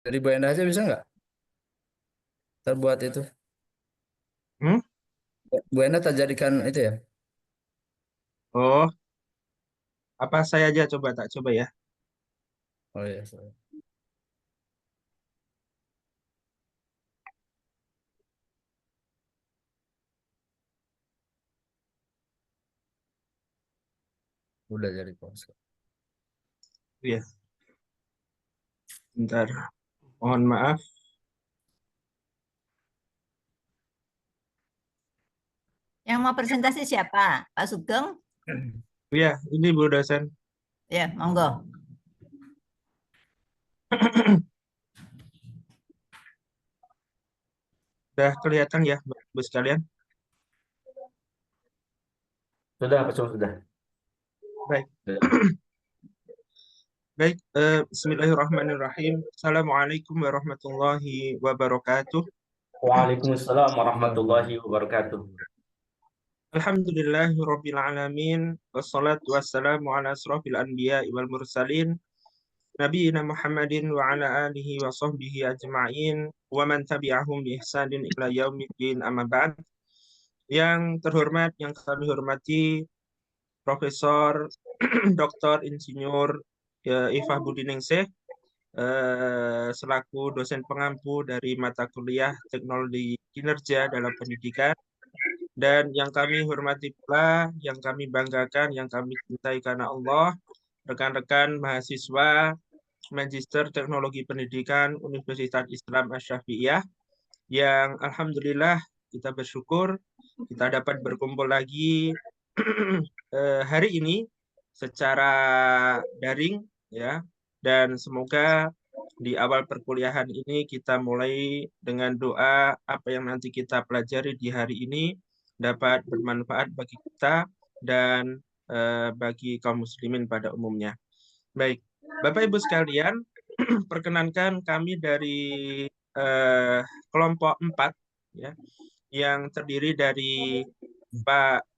Dari Bu Enda aja bisa nggak terbuat itu? Hmm? Bu Enda tak jadikan itu ya? Oh, apa saya aja coba tak coba ya. Oh iya, sorry. Udah jadi konsep. Iya, bentar. Mohon maaf. Yang mau presentasi siapa? Pak Sugeng? Iya, ini Bu dosen. Ya, monggo. Udah kelihatan ya, Bu sekalian? Sudah, Pak sudah. Baik. Sudah. Baik, Bismillahirrahmanirrahim. Assalamualaikum warahmatullahi wabarakatuh. Waalaikumsalam warahmatullahi wabarakatuh. Alhamdulillahirabbil alamin. Wassalatu wassalamu ala asrofil anbiya wal mursalin. Nabiyina Muhammadin wa ala alihi wa sahbihi ajma'in wa man tabi'ahum bi ihsanin ila yaumiddin amma ba'd. Yang terhormat, yang kami hormati Profesor Dr. Insinyur Ifah Budiningsih selaku dosen pengampu dari mata kuliah Teknologi Kinerja dalam Pendidikan, dan yang kami hormati pula, yang kami banggakan, yang kami cintai karena Allah, rekan-rekan mahasiswa Magister Teknologi Pendidikan Universitas Islam Asy-Syafi'iyah yang alhamdulillah kita bersyukur kita dapat berkumpul lagi hari ini secara daring ya, dan semoga di awal perkuliahan ini kita mulai dengan doa apa yang nanti kita pelajari di hari ini dapat bermanfaat bagi kita dan bagi kaum muslimin pada umumnya. Baik, Bapak Ibu sekalian, perkenankan kami dari eh, kelompok 4 ya, yang terdiri dari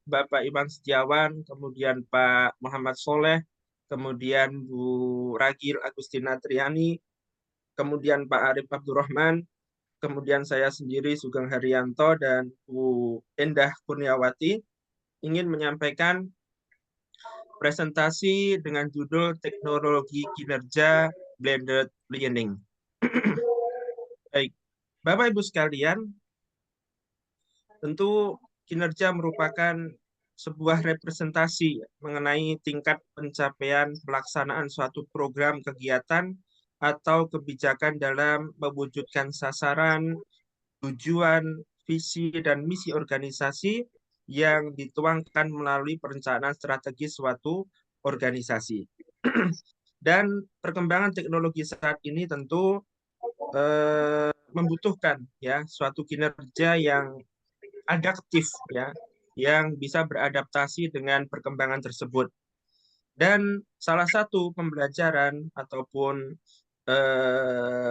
Bapak Iwan Setiawan, kemudian Pak Muhammad Soleh, kemudian Bu Ragil Agustina Triani, kemudian Pak Arif Abdurrahman, kemudian saya sendiri Sugeng Haryanto dan Bu Endah Kurniawati ingin menyampaikan presentasi dengan judul Teknologi Kinerja Blended Learning. Baik, Bapak Ibu sekalian, tentu kinerja merupakan sebuah representasi mengenai tingkat pencapaian pelaksanaan suatu program kegiatan atau kebijakan dalam mewujudkan sasaran, tujuan, visi, dan misi organisasi yang dituangkan melalui perencanaan strategi suatu organisasi. Dan perkembangan teknologi saat ini tentu membutuhkan ya suatu kinerja yang adaptif ya, yang bisa beradaptasi dengan perkembangan tersebut. Dan salah satu pembelajaran ataupun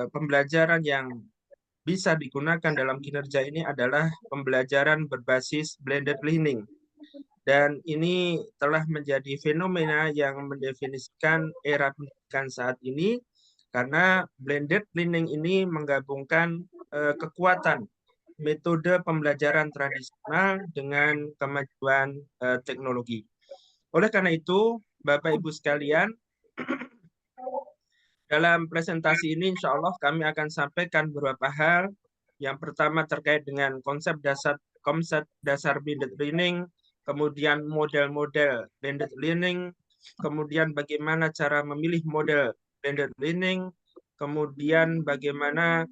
pembelajaran yang bisa digunakan dalam kinerja ini adalah pembelajaran berbasis blended learning. Dan ini telah menjadi fenomena yang mendefinisikan era pendidikan saat ini karena blended learning ini menggabungkan kekuatan metode pembelajaran tradisional dengan kemajuan teknologi. Oleh karena itu, Bapak Ibu sekalian, dalam presentasi ini insya Allah kami akan sampaikan beberapa hal. Yang pertama terkait dengan konsep dasar blended learning, kemudian model-model blended learning, kemudian bagaimana cara memilih model blended learning, kemudian bagaimana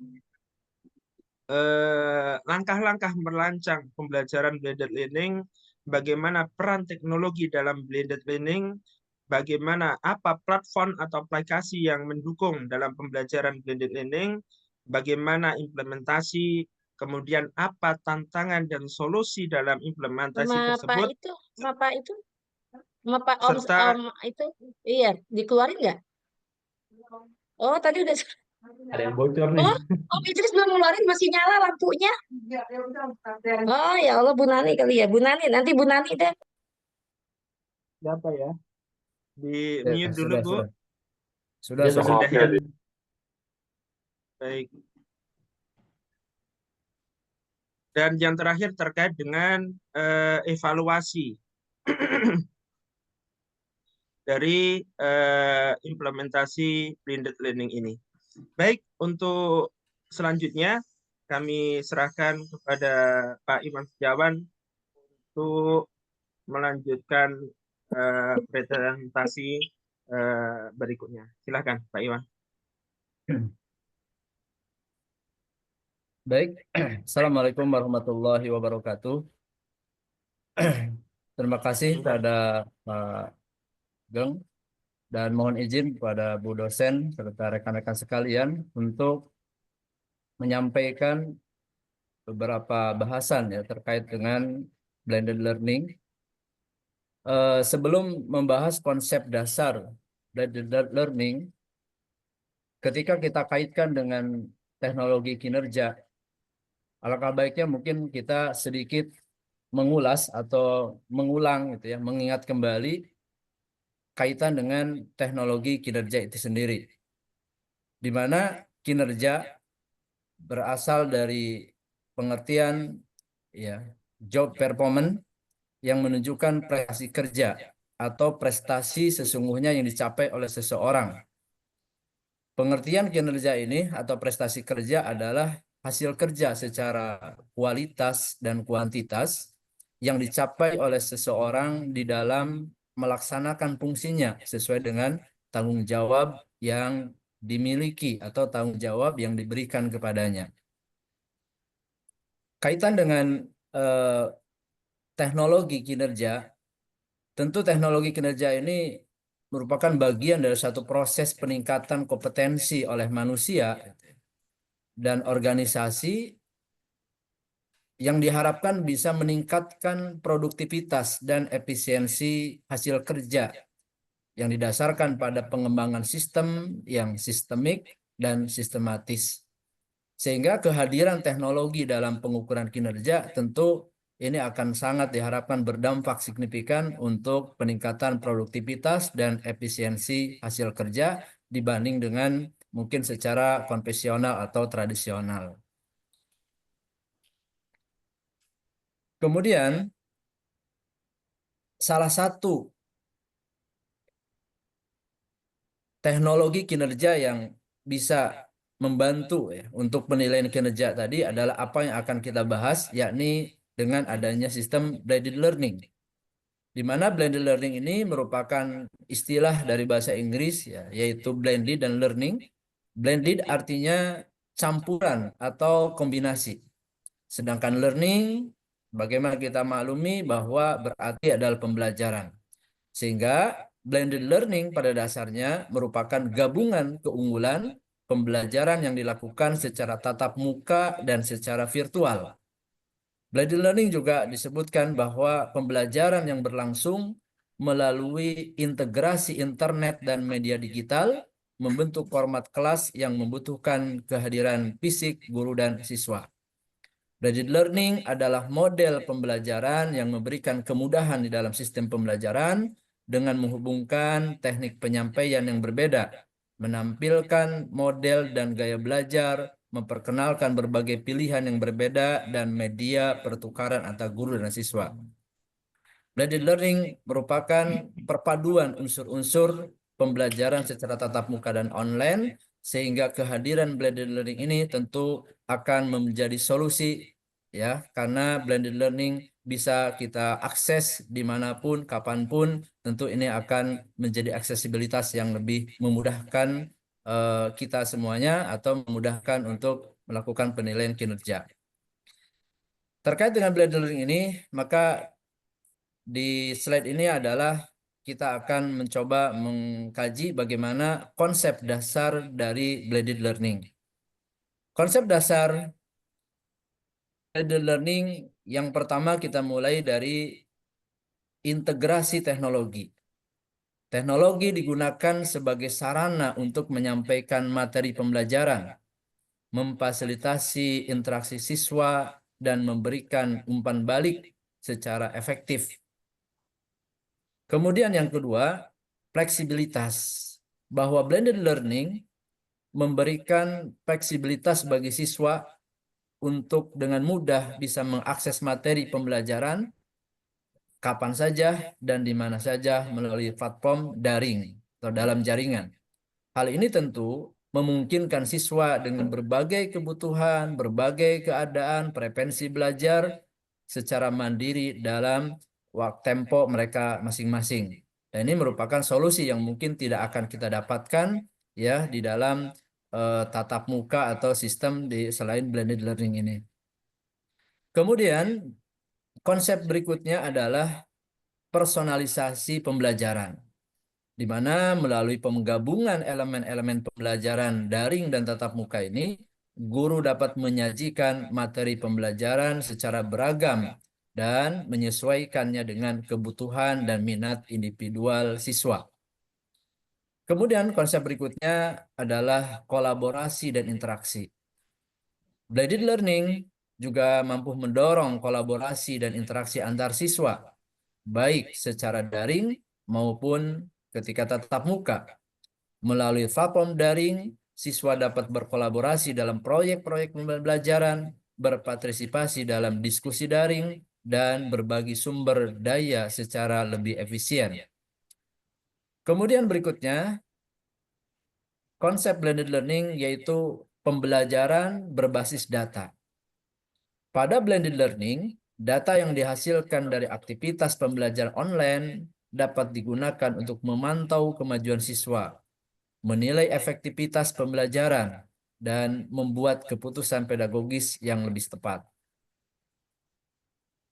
langkah-langkah merancang pembelajaran blended learning, bagaimana peran teknologi dalam blended learning, bagaimana apa platform atau aplikasi yang mendukung dalam pembelajaran blended learning, bagaimana implementasi, kemudian apa tantangan dan solusi dalam implementasi Sama Pak tersebut, itu, sama Pak itu, sama Pak serta itu, iya, dikeluarin nggak? Oh, tadi udah. Ada yang bocor nih. Oh, Om Idris belum ngeluarin, masih nyala lampunya. Oh, ya Allah, Bu Nani kali ya. Bu Nani, nanti Bu Nani deh. siapa ya? Di Ya, mute dulu, sudah, Bu. sudah. Sudah, Ya, sudah. sudah ya. Baik. Dan yang terakhir terkait dengan evaluasi dari implementasi blended learning ini. Baik, untuk selanjutnya kami serahkan kepada Pak Iwan Setiawan untuk melanjutkan presentasi berikutnya. Silakan, Pak Iwan. Baik, Assalamualaikum warahmatullahi wabarakatuh. Terima kasih pada Pak Geng dan mohon izin kepada Bu dosen serta rekan-rekan sekalian untuk menyampaikan beberapa bahasan ya terkait dengan blended learning. Sebelum membahas konsep dasar blended learning, ketika kita kaitkan dengan teknologi kinerja, alangkah baiknya mungkin kita sedikit mengulas atau mengulang gitu ya, mengingat kembali kaitan dengan teknologi kinerja itu sendiri. Di mana kinerja berasal dari pengertian ya job performance yang menunjukkan prestasi kerja atau prestasi sesungguhnya yang dicapai oleh seseorang. Pengertian kinerja ini atau prestasi kerja adalah hasil kerja secara kualitas dan kuantitas yang dicapai oleh seseorang di dalam melaksanakan fungsinya sesuai dengan tanggung jawab yang dimiliki atau tanggung jawab yang diberikan kepadanya. Kaitan dengan teknologi kinerja, tentu teknologi kinerja ini merupakan bagian dari satu proses peningkatan kompetensi oleh manusia dan organisasi yang diharapkan bisa meningkatkan produktivitas dan efisiensi hasil kerja yang didasarkan pada pengembangan sistem yang sistemik dan sistematis. Sehingga kehadiran teknologi dalam pengukuran kinerja tentu ini akan sangat diharapkan berdampak signifikan untuk peningkatan produktivitas dan efisiensi hasil kerja dibanding dengan mungkin secara konvensional atau tradisional. Kemudian, salah satu teknologi kinerja yang bisa membantu ya untuk penilaian kinerja tadi adalah apa yang akan kita bahas, yakni dengan adanya sistem blended learning. Di mana blended learning ini merupakan istilah dari bahasa Inggris ya, yaitu blended dan learning. Blended artinya campuran atau kombinasi. Sedangkan learning, bagaimana kita maklumi bahwa berarti adalah pembelajaran. Sehingga blended learning pada dasarnya merupakan gabungan keunggulan pembelajaran yang dilakukan secara tatap muka dan secara virtual. Blended learning juga disebutkan bahwa pembelajaran yang berlangsung melalui integrasi internet dan media digital membentuk format kelas yang membutuhkan kehadiran fisik guru dan siswa. Blended learning adalah model pembelajaran yang memberikan kemudahan di dalam sistem pembelajaran dengan menghubungkan teknik penyampaian yang berbeda, menampilkan model dan gaya belajar, memperkenalkan berbagai pilihan yang berbeda, dan media pertukaran antar guru dan siswa. Blended learning merupakan perpaduan unsur-unsur pembelajaran secara tatap muka dan online, sehingga kehadiran blended learning ini tentu akan menjadi solusi ya, karena blended learning bisa kita akses dimanapun, kapanpun, tentu ini akan menjadi aksesibilitas yang lebih memudahkan kita semuanya atau memudahkan untuk melakukan penilaian kinerja. Terkait dengan blended learning ini, maka di slide ini adalah kita akan mencoba mengkaji bagaimana konsep dasar dari blended learning. Konsep dasar blended learning yang pertama kita mulai dari integrasi teknologi. Teknologi digunakan sebagai sarana untuk menyampaikan materi pembelajaran, memfasilitasi interaksi siswa, dan memberikan umpan balik secara efektif. Kemudian yang kedua, fleksibilitas. Bahwa blended learning memberikan fleksibilitas bagi siswa untuk dengan mudah bisa mengakses materi pembelajaran kapan saja dan di mana saja melalui platform daring atau dalam jaringan. Hal ini tentu memungkinkan siswa dengan berbagai kebutuhan, berbagai keadaan, preferensi belajar secara mandiri dalam waktu tempo mereka masing-masing. Dan ini merupakan solusi yang mungkin tidak akan kita dapatkan ya di dalam tatap muka atau sistem di selain blended learning ini. Kemudian konsep berikutnya adalah personalisasi pembelajaran, di mana melalui penggabungan elemen-elemen pembelajaran daring dan tatap muka ini, guru dapat menyajikan materi pembelajaran secara beragam dan menyesuaikannya dengan kebutuhan dan minat individual siswa. Kemudian konsep berikutnya adalah kolaborasi dan interaksi. Blended learning juga mampu mendorong kolaborasi dan interaksi antar siswa, baik secara daring maupun ketika tatap muka. Melalui platform daring, siswa dapat berkolaborasi dalam proyek-proyek pembelajaran, berpartisipasi dalam diskusi daring, dan berbagi sumber daya secara lebih efisien. Kemudian berikutnya, konsep blended learning yaitu pembelajaran berbasis data. Pada blended learning, data yang dihasilkan dari aktivitas pembelajaran online dapat digunakan untuk memantau kemajuan siswa, menilai efektivitas pembelajaran, dan membuat keputusan pedagogis yang lebih tepat.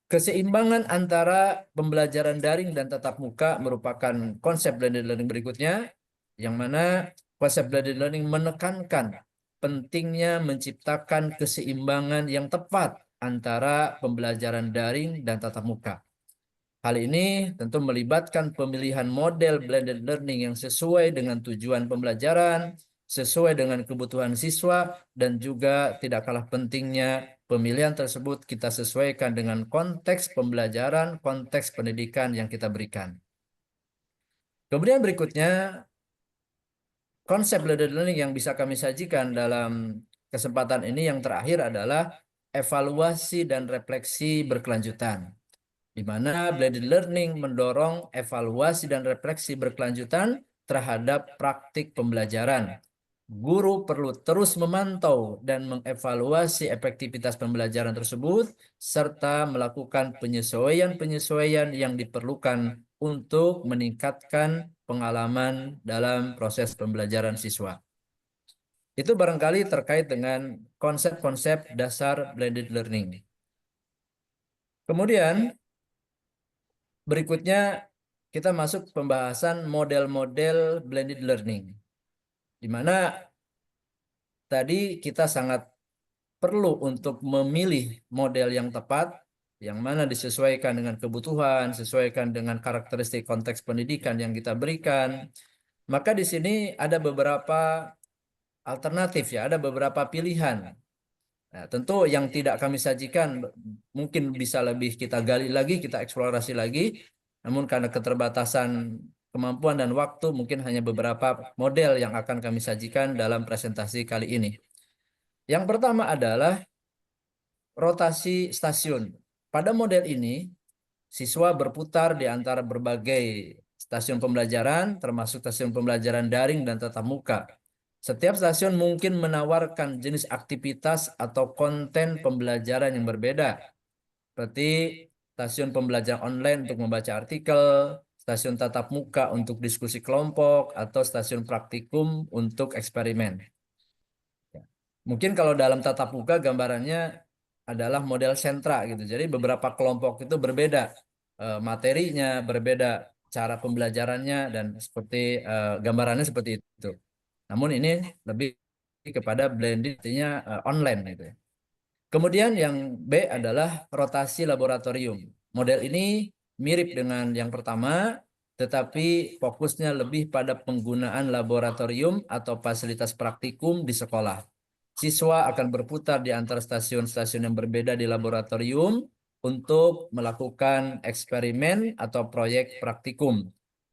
Keseimbangan antara pembelajaran daring dan tatap muka merupakan konsep blended learning berikutnya, yang mana konsep blended learning menekankan pentingnya menciptakan keseimbangan yang tepat antara pembelajaran daring dan tatap muka. Hal ini tentu melibatkan pemilihan model blended learning yang sesuai dengan tujuan pembelajaran, sesuai dengan kebutuhan siswa, dan juga tidak kalah pentingnya pemilihan tersebut kita sesuaikan dengan konteks pembelajaran, konteks pendidikan yang kita berikan. Kemudian berikutnya, konsep blended learning yang bisa kami sajikan dalam kesempatan ini yang terakhir adalah evaluasi dan refleksi berkelanjutan, di mana blended learning mendorong evaluasi dan refleksi berkelanjutan terhadap praktik pembelajaran. Guru perlu terus memantau dan mengevaluasi efektivitas pembelajaran tersebut, serta melakukan penyesuaian-penyesuaian yang diperlukan untuk meningkatkan pengalaman dalam proses pembelajaran siswa. Itu barangkali terkait dengan konsep-konsep dasar blended learning. Kemudian, berikutnya kita masuk pembahasan model-model blended learning, di mana tadi kita sangat perlu untuk memilih model yang tepat, yang mana disesuaikan dengan kebutuhan, sesuaikan dengan karakteristik konteks pendidikan yang kita berikan. Maka di sini ada beberapa alternatif ya, ada beberapa pilihan. Nah, tentu yang tidak kami sajikan mungkin bisa lebih kita gali lagi, kita eksplorasi lagi. Namun karena keterbatasan kemampuan dan waktu, mungkin hanya beberapa model yang akan kami sajikan dalam presentasi kali ini. Yang pertama adalah rotasi stasiun. Pada model ini, siswa berputar di antara berbagai stasiun pembelajaran, termasuk stasiun pembelajaran daring dan tatap muka. Setiap stasiun mungkin menawarkan jenis aktivitas atau konten pembelajaran yang berbeda, seperti stasiun pembelajaran online untuk membaca artikel, stasiun tatap muka untuk diskusi kelompok, atau stasiun praktikum untuk eksperimen. Mungkin kalau dalam tatap muka gambarannya adalah model sentra gitu. Jadi beberapa kelompok itu berbeda materinya, berbeda cara pembelajarannya, dan seperti gambarannya seperti itu. Namun ini lebih kepada blended, artinya online gitu ya. Kemudian yang B adalah rotasi laboratorium. Model ini mirip dengan yang pertama, tetapi fokusnya lebih pada penggunaan laboratorium atau fasilitas praktikum di sekolah. Siswa akan berputar di antara stasiun-stasiun yang berbeda di laboratorium untuk melakukan eksperimen atau proyek praktikum,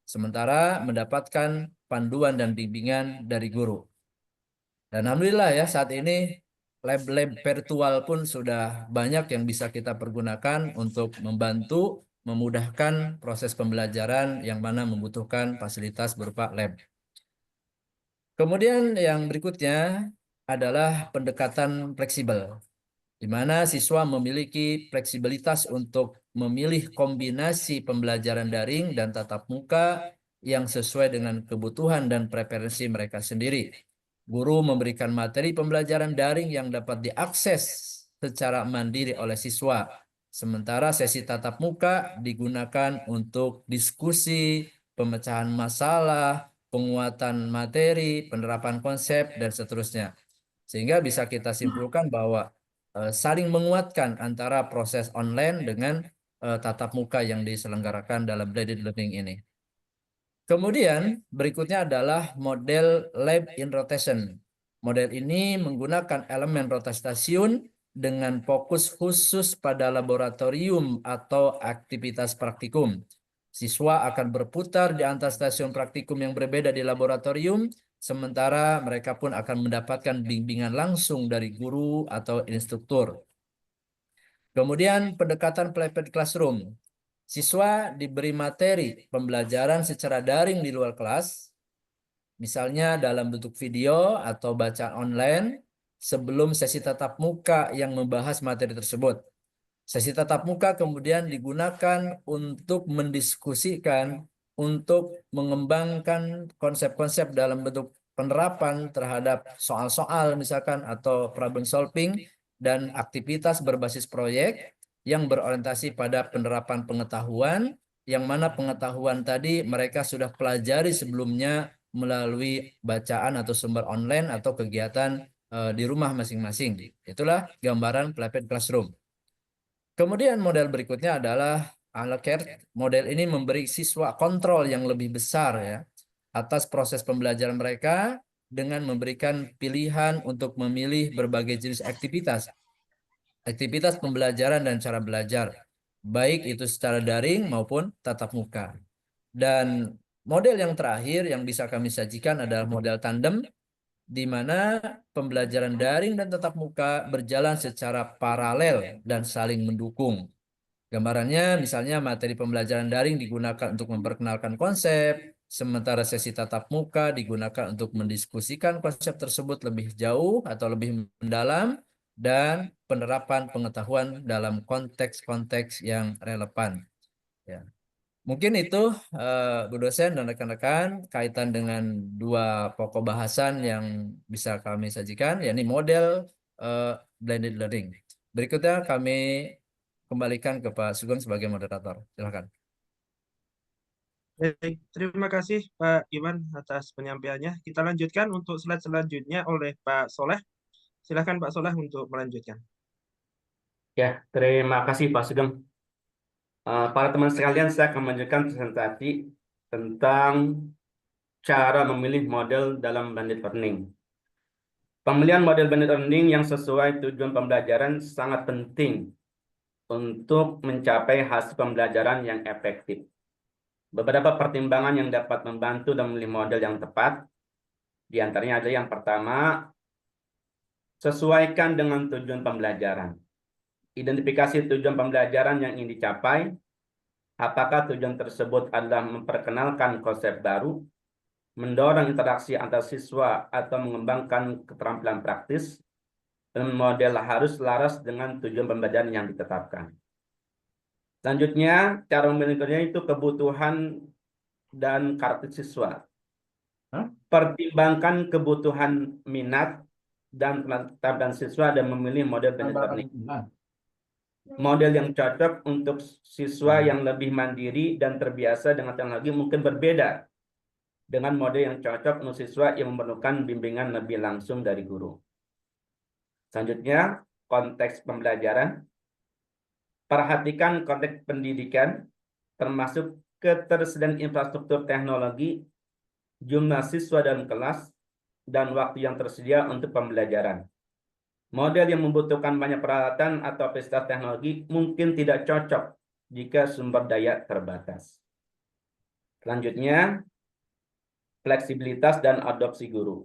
sementara mendapatkan panduan dan bimbingan dari guru. Dan alhamdulillah ya saat ini lab-lab virtual pun sudah banyak yang bisa kita pergunakan untuk membantu memudahkan proses pembelajaran yang mana membutuhkan fasilitas berupa lab. Kemudian yang berikutnya adalah pendekatan fleksibel, di mana siswa memiliki fleksibilitas untuk memilih kombinasi pembelajaran daring dan tatap muka yang sesuai dengan kebutuhan dan preferensi mereka sendiri. Guru memberikan materi pembelajaran daring yang dapat diakses secara mandiri oleh siswa, sementara sesi tatap muka digunakan untuk diskusi, pemecahan masalah, penguatan materi, penerapan konsep, dan seterusnya. Sehingga bisa kita simpulkan bahwa saling menguatkan antara proses online dengan tatap muka yang diselenggarakan dalam blended learning ini. Kemudian berikutnya adalah model lab in rotation. Model ini menggunakan elemen rotasi stasiun dengan fokus khusus pada laboratorium atau aktivitas praktikum. Siswa akan berputar di antara stasiun praktikum yang berbeda di laboratorium, sementara mereka pun akan mendapatkan bimbingan langsung dari guru atau instruktur. Kemudian pendekatan flipped classroom. Siswa diberi materi pembelajaran secara daring di luar kelas, misalnya dalam bentuk video atau bacaan online, sebelum sesi tatap muka yang membahas materi tersebut. Sesi tatap muka kemudian digunakan untuk mendiskusikan, untuk mengembangkan konsep-konsep dalam bentuk penerapan terhadap soal-soal misalkan atau problem solving dan aktivitas berbasis proyek yang berorientasi pada penerapan pengetahuan, yang mana pengetahuan tadi mereka sudah pelajari sebelumnya melalui bacaan atau sumber online atau kegiatan di rumah masing-masing. Itulah gambaran flipped classroom. Kemudian model berikutnya adalah à la carte. Model ini memberi siswa kontrol yang lebih besar ya atas proses pembelajaran mereka dengan memberikan pilihan untuk memilih berbagai jenis aktivitas pembelajaran dan cara belajar, baik itu secara daring maupun tatap muka. Dan model yang terakhir yang bisa kami sajikan adalah model tandem, di mana pembelajaran daring dan tatap muka berjalan secara paralel dan saling mendukung. Gambarannya misalnya materi pembelajaran daring digunakan untuk memperkenalkan konsep, sementara sesi tatap muka digunakan untuk mendiskusikan konsep tersebut lebih jauh atau lebih mendalam, dan penerapan pengetahuan dalam konteks-konteks yang relevan. Ya. Mungkin itu Bu dosen dan rekan-rekan kaitan dengan dua pokok bahasan yang bisa kami sajikan, yakni model blended learning. Berikutnya kami kembalikan ke Pak Sugeng sebagai moderator. Silakan. Baik, terima kasih Pak Iwan atas penyampaiannya. Kita lanjutkan untuk slide selanjutnya oleh Pak Soleh. Silakan Pak Soleh untuk melanjutkan. Ya, terima kasih Pak Sugeng. Para teman sekalian, saya akan melanjutkan presentasi tentang cara memilih model dalam blended learning. Pemilihan model blended learning yang sesuai tujuan pembelajaran sangat penting untuk mencapai hasil pembelajaran yang efektif. Beberapa pertimbangan yang dapat membantu dalam memilih model yang tepat, di antaranya adalah yang pertama, sesuaikan dengan tujuan pembelajaran. Identifikasi tujuan pembelajaran yang ingin dicapai, apakah tujuan tersebut adalah memperkenalkan konsep baru, mendorong interaksi antar siswa, atau mengembangkan keterampilan praktis, dan model harus selaras dengan tujuan pembelajaran yang ditetapkan. Selanjutnya, cara memilihnya itu kebutuhan dan karakter siswa. Pertimbangkan kebutuhan minat dan keterampilan siswa dan memilih model blended learning. Model yang cocok untuk siswa yang lebih mandiri dan terbiasa dengan teknologi mungkin berbeda dengan model yang cocok untuk siswa yang memerlukan bimbingan lebih langsung dari guru. Selanjutnya, konteks pembelajaran. Perhatikan konteks pendidikan, termasuk ketersediaan infrastruktur teknologi, jumlah siswa dalam kelas, dan waktu yang tersedia untuk pembelajaran. Model yang membutuhkan banyak peralatan atau fasilitas teknologi mungkin tidak cocok jika sumber daya terbatas. Selanjutnya, fleksibilitas dan adopsi guru.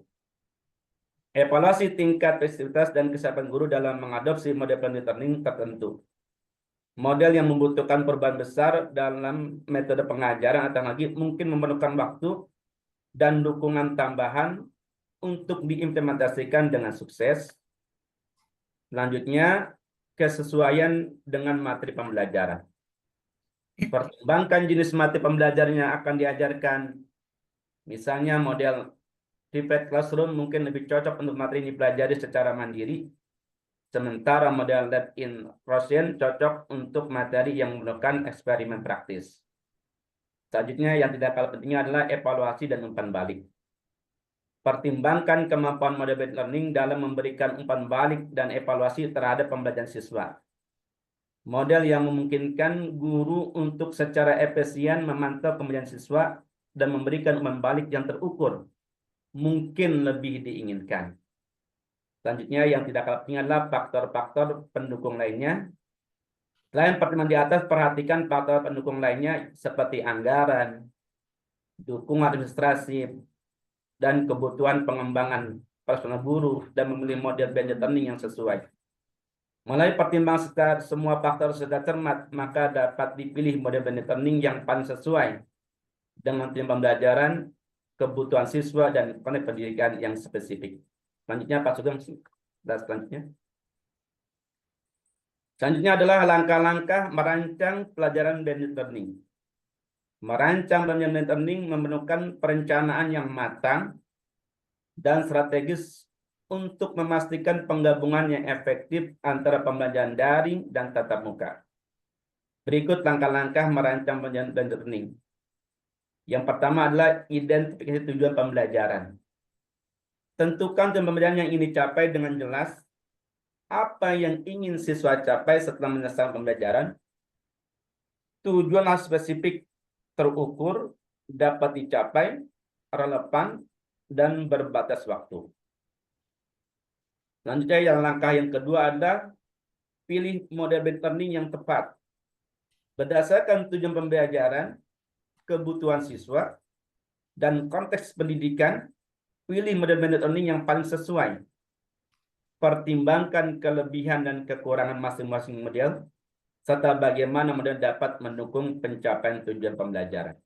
Evaluasi tingkat fleksibilitas dan kesiapan guru dalam mengadopsi model blended learning tertentu. Model yang membutuhkan perubahan besar dalam metode pengajaran atau lagi mungkin memerlukan waktu dan dukungan tambahan untuk diimplementasikan dengan sukses. Selanjutnya, kesesuaian dengan materi pembelajaran. Pertimbangkan jenis materi pembelajaran yang akan diajarkan. Misalnya model Private Classroom mungkin lebih cocok untuk materi ini dipelajari secara mandiri. Sementara model Lab in Motion cocok untuk materi yang memerlukan eksperimen praktis. Selanjutnya yang tidak kalah pentingnya adalah evaluasi dan umpan balik. Pertimbangkan kemampuan model blended learning dalam memberikan umpan balik dan evaluasi terhadap pembelajaran siswa. Model yang memungkinkan guru untuk secara efisien memantau pembelajaran siswa dan memberikan umpan balik yang terukur mungkin lebih diinginkan. Selanjutnya yang tidak kalah penting adalah faktor-faktor pendukung lainnya. Selain pertimbangan di atas, perhatikan faktor pendukung lainnya seperti anggaran, dukungan administrasi, dan kebutuhan pengembangan personal guru dan memilih model blended learning yang sesuai. Melalui pertimbangan semua faktor secara cermat, maka dapat dipilih model blended learning yang paling sesuai dengan tim pembelajaran, kebutuhan siswa, dan konteks pendidikan yang spesifik. Selanjutnya, Pak Sugeng, selanjutnya. Selanjutnya adalah langkah-langkah merancang pelajaran blended learning. Merancang blended learning memerlukan perencanaan yang matang dan strategis untuk memastikan penggabungan yang efektif antara pembelajaran daring dan tatap muka. Berikut langkah-langkah merancang pelajaran blended learning. Yang pertama adalah identifikasi tujuan pembelajaran. Tentukan tujuan pembelajaran yang ingin dicapai dengan jelas. Apa yang ingin siswa capai setelah menyelesaikan pembelajaran? Tujuan harus spesifik, terukur, dapat dicapai, relevan, dan berbatas waktu. Selanjutnya yang langkah yang kedua adalah pilih model blended learning yang tepat. Berdasarkan tujuan pembelajaran, kebutuhan siswa, dan konteks pendidikan, pilih model blended learning yang paling sesuai. Pertimbangkan kelebihan dan kekurangan masing-masing model, serta bagaimana model dapat mendukung pencapaian tujuan pembelajaran.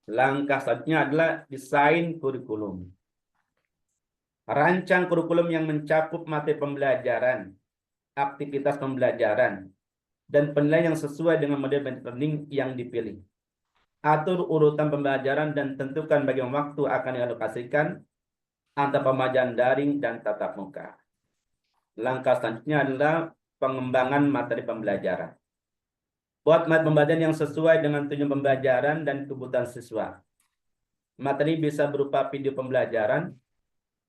Langkah selanjutnya adalah desain kurikulum. Rancang kurikulum yang mencakup materi pembelajaran, aktivitas pembelajaran, dan penilaian yang sesuai dengan model blended learning yang dipilih. Atur urutan pembelajaran dan tentukan bagaimana waktu akan dialokasikan antara pembelajaran daring dan tatap muka. Langkah selanjutnya adalah pengembangan materi pembelajaran. Buat materi pembelajaran yang sesuai dengan tujuan pembelajaran dan kebutuhan siswa. Materi bisa berupa video pembelajaran,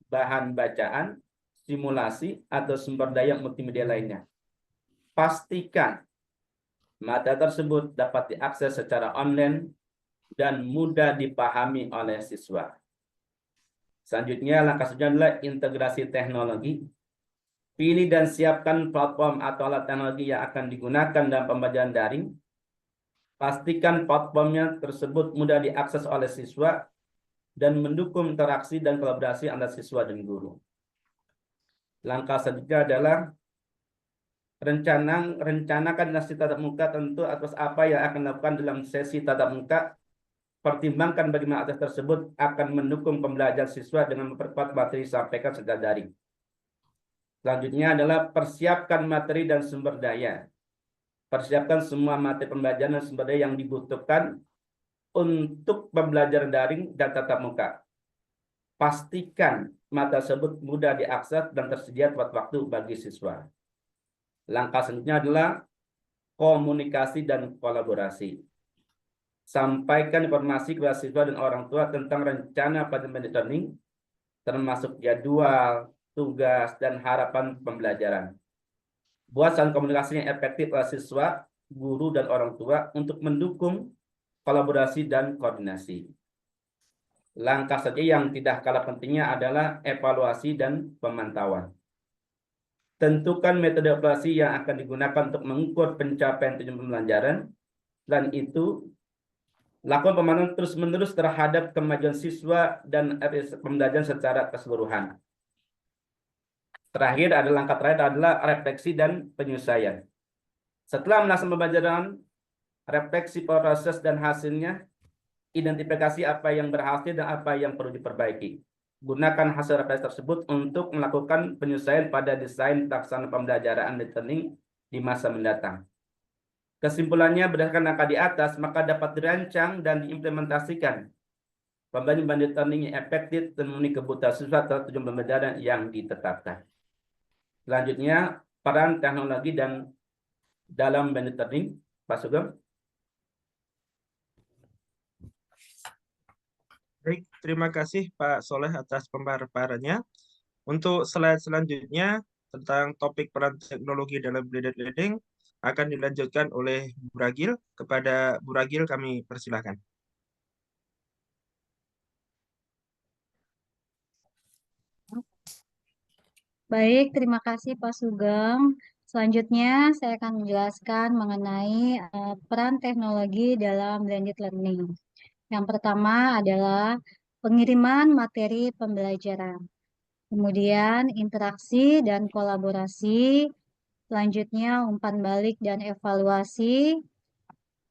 bahan bacaan, simulasi, atau sumber daya multimedia lainnya. Pastikan materi tersebut dapat diakses secara online dan mudah dipahami oleh siswa. Selanjutnya, langkah selanjutnya adalah integrasi teknologi. Pilih dan siapkan platform atau alat teknologi yang akan digunakan dalam pembelajaran daring. Pastikan platformnya tersebut mudah diakses oleh siswa dan mendukung interaksi dan kolaborasi antara siswa dan guru. Langkah selanjutnya adalah rencanakan sesi tatap muka tentu atas apa yang akan dilakukan dalam sesi tatap muka. Pertimbangkan bagaimana akses tersebut akan mendukung pembelajaran siswa dengan memperkuat materi disampaikan secara daring. Selanjutnya adalah persiapkan materi dan sumber daya. Persiapkan semua materi pembelajaran dan sumber daya yang dibutuhkan untuk pembelajaran daring dan tatap muka. Pastikan materi tersebut mudah diakses dan tersedia tepat waktu bagi siswa. Langkah selanjutnya adalah komunikasi dan kolaborasi. Sampaikan informasi kepada siswa dan orang tua tentang rencana pelajaran blended learning, termasuk jadwal, tugas, dan harapan pembelajaran. Buat saluran komunikasi yang efektif oleh siswa, guru, dan orang tua untuk mendukung kolaborasi dan koordinasi. Langkah saja yang tidak kalah pentingnya adalah evaluasi dan pemantauan. Tentukan metode evaluasi yang akan digunakan untuk mengukur pencapaian tujuan pembelajaran. Selain itu, lakukan pemantauan terus-menerus terhadap kemajuan siswa dan pembelajaran secara keseluruhan. langkah terakhir adalah refleksi dan penyesuaian. Setelah melaksanakan pembelajaran, refleksi proses dan hasilnya, identifikasi apa yang berhasil dan apa yang perlu diperbaiki. Gunakan hasil refleksi tersebut untuk melakukan penyesuaian pada desain pelaksanaan pembelajaran learning di masa mendatang. Kesimpulannya, berdasarkan angka di atas, maka dapat dirancang dan diimplementasikan pembelajaran blended learning yang efektif dan memenuhi kebutuhan siswa terhadap tujuan pembelajaran yang ditetapkan. Selanjutnya, peran teknologi dan dalam blended learning, Pak Sugeng. Baik, terima kasih Pak Soleh atas pemaparannya. Untuk slide selanjutnya tentang topik peran teknologi dalam blended learning akan dilanjutkan oleh Bu Ragil. Kepada Bu Ragil kami persilakan. Baik, terima kasih Pak Sugeng. Selanjutnya saya akan menjelaskan mengenai peran teknologi dalam blended learning. Yang pertama adalah pengiriman materi pembelajaran. Kemudian interaksi dan kolaborasi. Selanjutnya umpan balik dan evaluasi.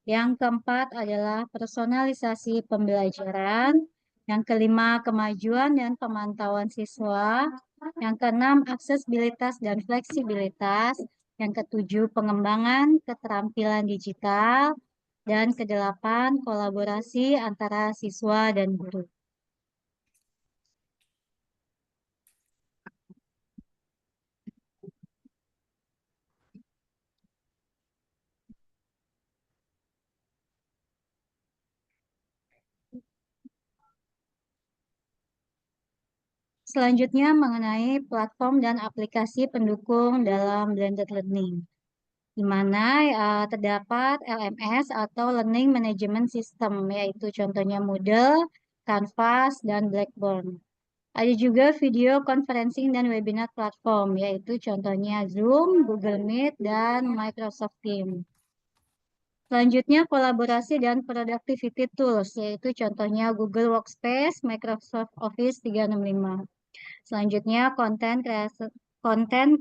Yang keempat adalah personalisasi pembelajaran. Yang kelima, kemajuan dan pemantauan siswa. Yang keenam, aksesibilitas dan fleksibilitas. Yang ketujuh, pengembangan keterampilan digital. Dan kedelapan, kolaborasi antara siswa dan guru. Selanjutnya mengenai platform dan aplikasi pendukung dalam blended learning, di mana terdapat LMS atau Learning Management System, yaitu contohnya Moodle, Canvas, dan Blackboard. Ada juga video conferencing dan webinar platform, yaitu contohnya Zoom, Google Meet, dan Microsoft Teams. Selanjutnya kolaborasi dan productivity tools, yaitu contohnya Google Workspace, Microsoft Office 365. Selanjutnya content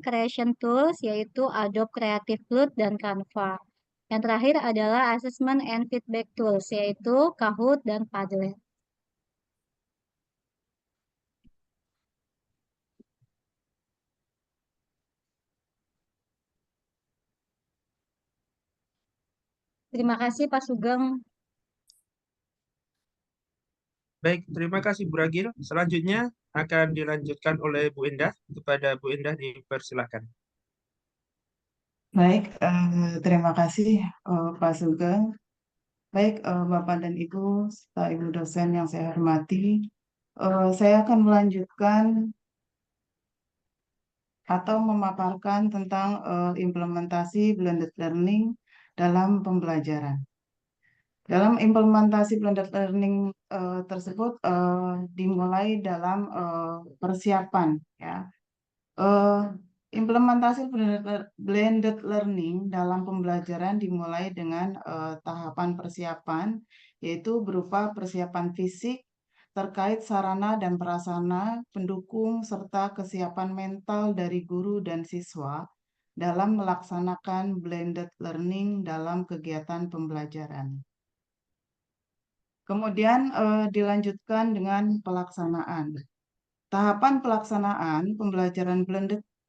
creation tools, yaitu Adobe Creative Cloud dan Canva. Yang terakhir adalah assessment and feedback tools, yaitu Kahoot dan Padlet. Terima kasih Pak Sugeng. Baik, terima kasih Bu Ragil. Selanjutnya akan dilanjutkan oleh Bu Indah. Kepada Bu Indah dipersilakan. Baik, terima kasih Pak Sugeng. Baik, Bapak dan Ibu, serta Ibu dosen yang saya hormati, saya akan melanjutkan atau memaparkan tentang implementasi blended learning dalam pembelajaran. Dalam implementasi blended learning tersebut dimulai dalam persiapan, ya. Implementasi blended learning dalam pembelajaran dimulai dengan tahapan persiapan, yaitu berupa persiapan fisik terkait sarana dan prasarana pendukung serta kesiapan mental dari guru dan siswa dalam melaksanakan blended learning dalam kegiatan pembelajaran. Kemudian dilanjutkan dengan pelaksanaan. Tahapan pelaksanaan pembelajaran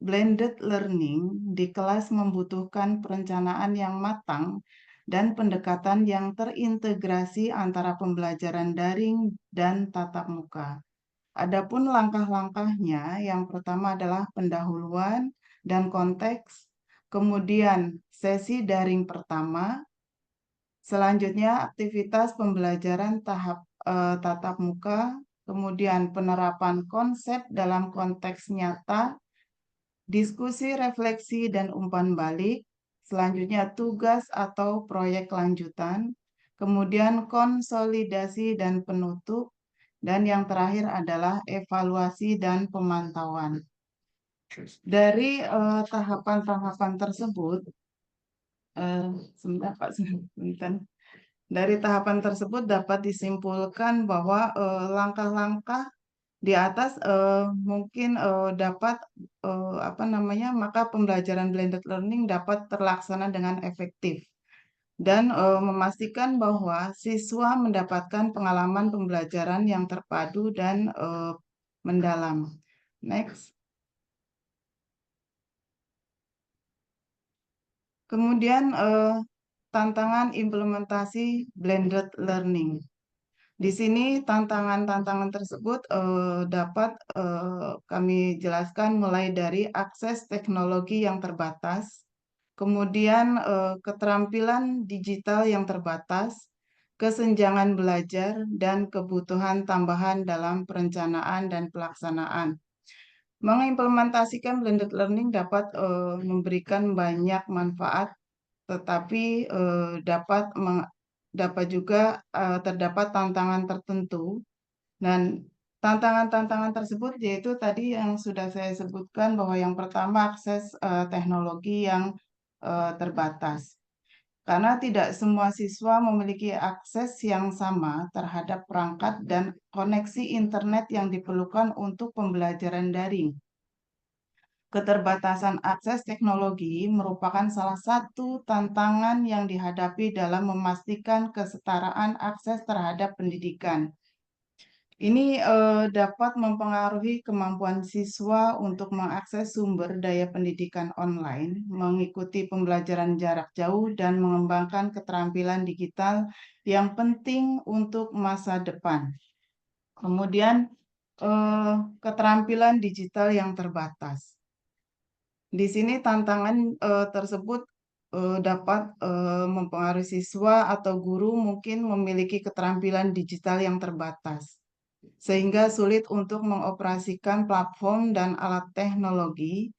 blended learning di kelas membutuhkan perencanaan yang matang dan pendekatan yang terintegrasi antara pembelajaran daring dan tatap muka. Adapun langkah-langkahnya, yang pertama adalah pendahuluan dan konteks, kemudian sesi daring pertama, selanjutnya aktivitas pembelajaran tahap tatap muka, kemudian penerapan konsep dalam konteks nyata, diskusi, refleksi, dan umpan balik, selanjutnya tugas atau proyek lanjutan, kemudian konsolidasi dan penutup, dan yang terakhir adalah evaluasi dan pemantauan. Dari tahapan-tahapan tersebut, sebentar Pak, sebentar. Dari tahapan tersebut dapat disimpulkan bahwa langkah-langkah Di atas mungkin dapat maka pembelajaran blended learning dapat terlaksana dengan efektif dan memastikan bahwa siswa mendapatkan pengalaman pembelajaran yang terpadu dan mendalam. Next. Kemudian tantangan implementasi blended learning. Di sini tantangan-tantangan tersebut dapat kami jelaskan mulai dari akses teknologi yang terbatas, kemudian keterampilan digital yang terbatas, kesenjangan belajar, dan kebutuhan tambahan dalam perencanaan dan pelaksanaan. Mengimplementasikan blended learning dapat memberikan banyak manfaat, tetapi dapat juga terdapat tantangan tertentu. Dan tantangan-tantangan tersebut yaitu tadi yang sudah saya sebutkan, bahwa yang pertama akses teknologi yang terbatas. Karena tidak semua siswa memiliki akses yang sama terhadap perangkat dan koneksi internet yang diperlukan untuk pembelajaran daring. Keterbatasan akses teknologi merupakan salah satu tantangan yang dihadapi dalam memastikan kesetaraan akses terhadap pendidikan. Ini dapat mempengaruhi kemampuan siswa untuk mengakses sumber daya pendidikan online, mengikuti pembelajaran jarak jauh, dan mengembangkan keterampilan digital yang penting untuk masa depan. Kemudian, keterampilan digital yang terbatas. Di sini tantangan tersebut dapat mempengaruhi siswa atau guru mungkin memiliki keterampilan digital yang terbatas, sehingga sulit untuk mengoperasikan platform dan alat teknologi.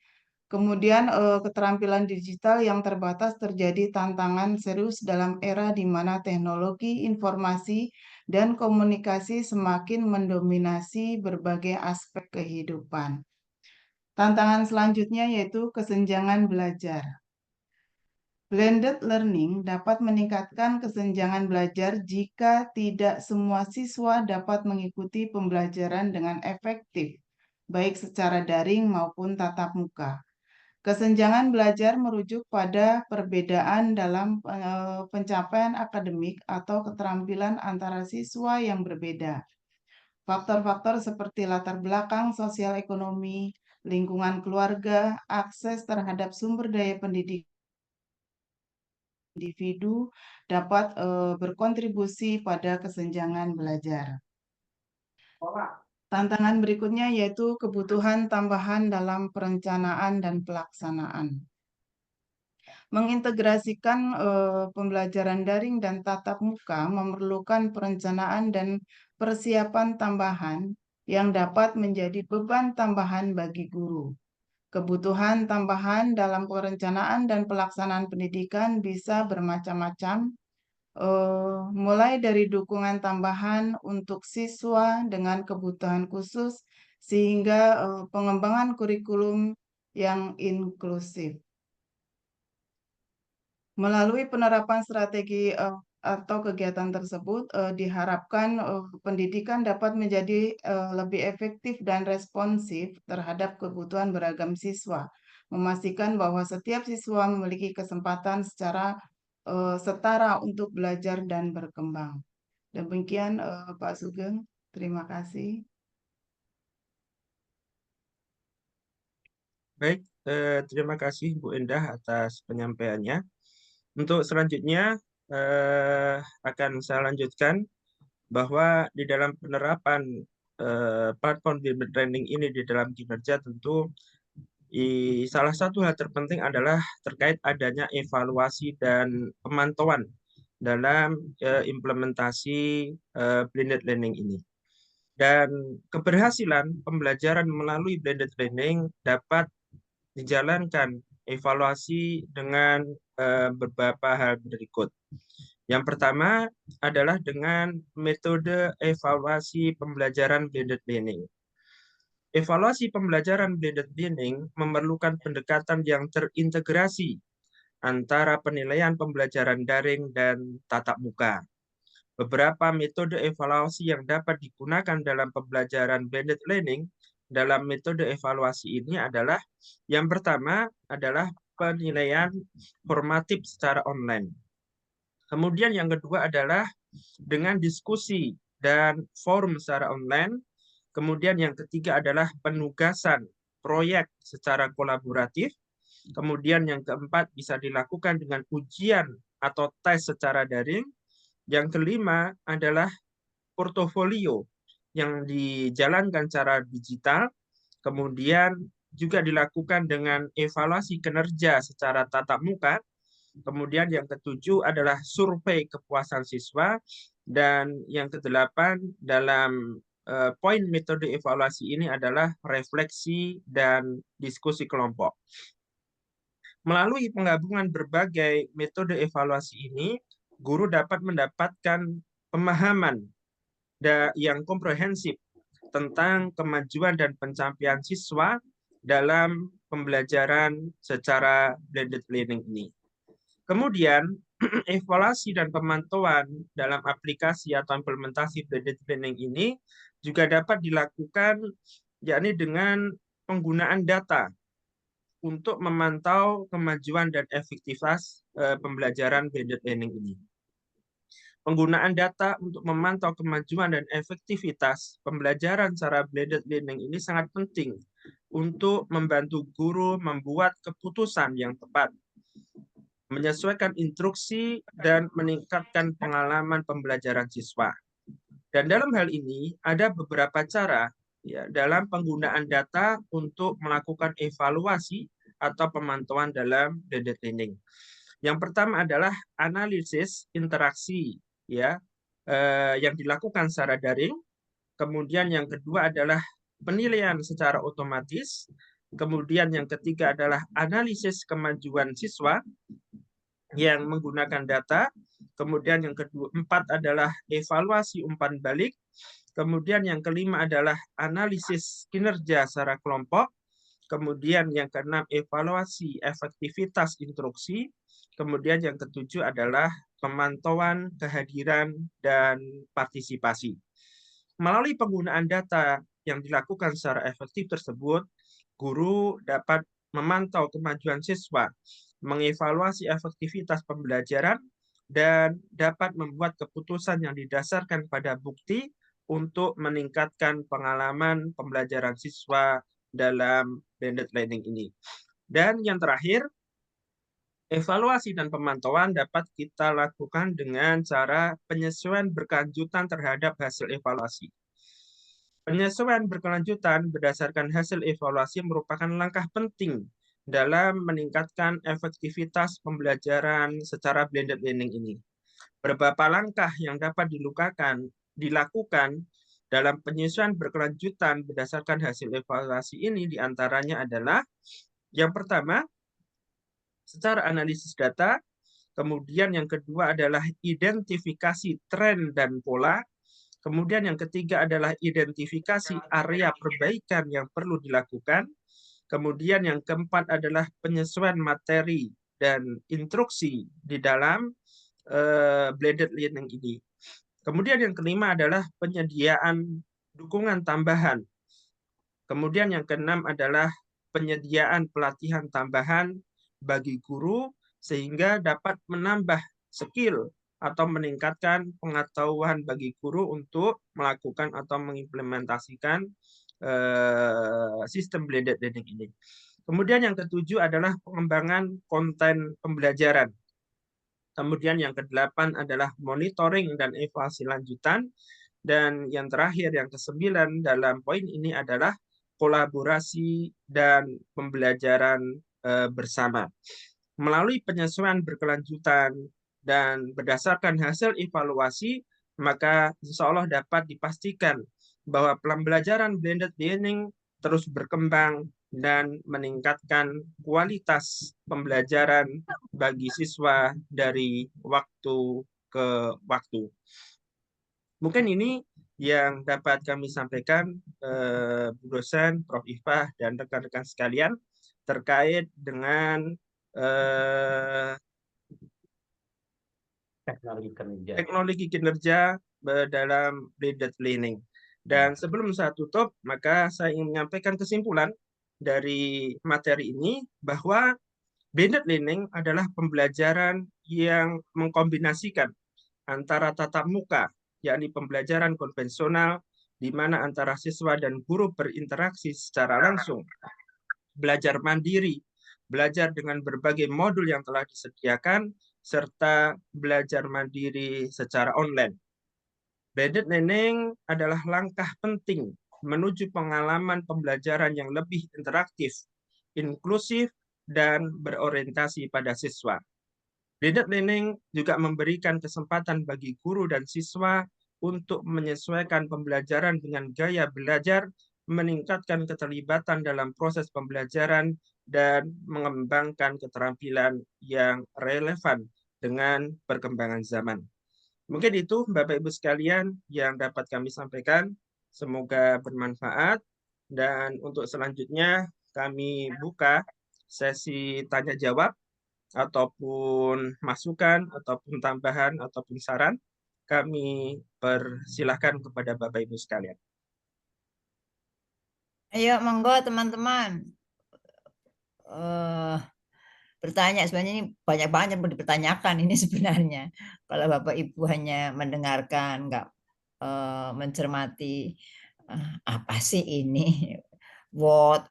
Kemudian keterampilan digital yang terbatas terjadi tantangan serius dalam era di mana teknologi, informasi, dan komunikasi semakin mendominasi berbagai aspek kehidupan. Tantangan selanjutnya yaitu kesenjangan belajar. Blended learning dapat meningkatkan kesenjangan belajar jika tidak semua siswa dapat mengikuti pembelajaran dengan efektif, baik secara daring maupun tatap muka. Kesenjangan belajar merujuk pada perbedaan dalam pencapaian akademik atau keterampilan antara siswa yang berbeda. Faktor-faktor seperti latar belakang sosial ekonomi, lingkungan keluarga, akses terhadap sumber daya pendidik individu dapat berkontribusi pada kesenjangan belajar. Tantangan berikutnya yaitu kebutuhan tambahan dalam perencanaan dan pelaksanaan. Mengintegrasikan pembelajaran daring dan tatap muka memerlukan perencanaan dan persiapan tambahan yang dapat menjadi beban tambahan bagi guru. Kebutuhan tambahan dalam perencanaan dan pelaksanaan pendidikan bisa bermacam-macam, mulai dari dukungan tambahan untuk siswa dengan kebutuhan khusus sehingga pengembangan kurikulum yang inklusif. Melalui penerapan strategi atau kegiatan tersebut, diharapkan pendidikan dapat menjadi lebih efektif dan responsif terhadap kebutuhan beragam siswa, memastikan bahwa setiap siswa memiliki kesempatan secara setara untuk belajar dan berkembang. Demikian Pak Sugeng, terima kasih. Baik, terima kasih Bu Endah atas penyampaiannya. Untuk selanjutnya akan saya lanjutkan bahwa di dalam penerapan platform blended learning ini di dalam kinerja tentu salah satu hal terpenting adalah terkait adanya evaluasi dan pemantauan dalam implementasi blended learning ini. Dan keberhasilan pembelajaran melalui blended learning dapat dijalankan evaluasi dengan beberapa hal berikut. Yang pertama adalah dengan metode evaluasi pembelajaran blended learning. Evaluasi pembelajaran blended learning memerlukan pendekatan yang terintegrasi antara penilaian pembelajaran daring dan tatap muka. beberapa metode evaluasi yang dapat digunakan dalam pembelajaran blended learning dalam metode evaluasi ini adalah yang pertama adalah penilaian formatif secara online. Kemudian yang kedua adalah dengan diskusi dan forum secara online. Kemudian yang ketiga adalah penugasan proyek secara kolaboratif. Kemudian yang keempat bisa dilakukan dengan ujian atau tes secara daring. Yang kelima adalah portofolio yang dijalankan secara digital. Kemudian juga dilakukan dengan evaluasi kinerja secara tatap muka. Kemudian yang ketujuh adalah survei kepuasan siswa. Dan yang kedelapan dalam poin metode evaluasi ini adalah refleksi dan diskusi kelompok. Melalui penggabungan berbagai metode evaluasi ini, guru dapat mendapatkan pemahaman yang komprehensif tentang kemajuan dan pencapaian siswa dalam pembelajaran secara blended learning ini. Kemudian, evaluasi dan pemantauan dalam aplikasi atau implementasi blended learning ini juga dapat dilakukan yakni dengan penggunaan data untuk memantau kemajuan dan efektivitas pembelajaran blended learning ini. Penggunaan data untuk memantau kemajuan dan efektivitas pembelajaran secara blended learning ini sangat penting untuk membantu guru membuat keputusan yang tepat, menyesuaikan instruksi, dan meningkatkan pengalaman pembelajaran siswa. Dan dalam hal ini ada beberapa cara ya, dalam penggunaan data untuk melakukan evaluasi atau pemantauan dalam blended learning. Yang pertama adalah analisis interaksi ya yang dilakukan secara daring. Kemudian yang kedua adalah penilaian secara otomatis. Kemudian yang ketiga adalah analisis kemajuan siswa yang menggunakan data. Kemudian yang keempat adalah evaluasi umpan balik. Kemudian yang kelima adalah analisis kinerja secara kelompok. Kemudian yang keenam evaluasi efektivitas instruksi. Kemudian yang ketujuh adalah pemantauan kehadiran dan partisipasi. Melalui penggunaan data yang dilakukan secara efektif tersebut, guru dapat memantau kemajuan siswa, mengevaluasi efektivitas pembelajaran, dan dapat membuat keputusan yang didasarkan pada bukti untuk meningkatkan pengalaman pembelajaran siswa dalam blended learning ini. Dan yang terakhir, evaluasi dan pemantauan dapat kita lakukan dengan cara penyesuaian berkelanjutan terhadap hasil evaluasi. Penyesuaian berkelanjutan berdasarkan hasil evaluasi merupakan langkah penting dalam meningkatkan efektivitas pembelajaran secara blended learning ini. Beberapa langkah yang dapat dilakukan dalam penyesuaian berkelanjutan berdasarkan hasil evaluasi ini diantaranya adalah yang pertama, secara analisis data. Kemudian yang kedua adalah identifikasi tren dan pola. Kemudian yang ketiga adalah identifikasi area perbaikan yang perlu dilakukan. Kemudian yang keempat adalah penyesuaian materi dan instruksi di dalam blended learning ini. Kemudian yang kelima adalah penyediaan dukungan tambahan. Kemudian yang keenam adalah penyediaan pelatihan tambahan bagi guru sehingga dapat menambah skill atau meningkatkan pengetahuan bagi guru untuk melakukan atau mengimplementasikan sistem blended learning ini. Kemudian yang ketujuh adalah pengembangan konten pembelajaran. Kemudian yang kedelapan adalah monitoring dan evaluasi lanjutan. Dan yang terakhir, yang kesembilan dalam poin ini adalah kolaborasi dan pembelajaran bersama. Melalui penyesuaian berkelanjutan dan berdasarkan hasil evaluasi, maka insya Allah dapat dipastikan bahwa pembelajaran blended learning terus berkembang dan meningkatkan kualitas pembelajaran bagi siswa dari waktu ke waktu. Mungkin ini yang dapat kami sampaikan, Bu dosen, Prof. Ifah, dan rekan-rekan sekalian terkait dengan teknologi kinerja dalam blended learning. Dan sebelum saya tutup, maka saya ingin menyampaikan kesimpulan dari materi ini bahwa blended learning adalah pembelajaran yang mengkombinasikan antara tatap muka, yakni pembelajaran konvensional, di mana antara siswa dan guru berinteraksi secara langsung, belajar mandiri, belajar dengan berbagai modul yang telah disediakan, serta belajar mandiri secara online. Blended learning adalah langkah penting menuju pengalaman pembelajaran yang lebih interaktif, inklusif, dan berorientasi pada siswa. Blended learning juga memberikan kesempatan bagi guru dan siswa untuk menyesuaikan pembelajaran dengan gaya belajar, meningkatkan keterlibatan dalam proses pembelajaran, dan mengembangkan keterampilan yang relevan dengan perkembangan zaman. Mungkin itu Bapak Ibu sekalian yang dapat kami sampaikan. Semoga bermanfaat. Dan untuk selanjutnya kami buka sesi tanya jawab ataupun masukan ataupun tambahan ataupun saran. Kami persilahkan kepada Bapak Ibu sekalian. Ayo, monggo teman-teman. Bertanya, sebenarnya ini banyak banget yang perlu dipertanyakan ini sebenarnya. Kalau Bapak Ibu hanya mendengarkan, nggak mencermati apa sih ini, what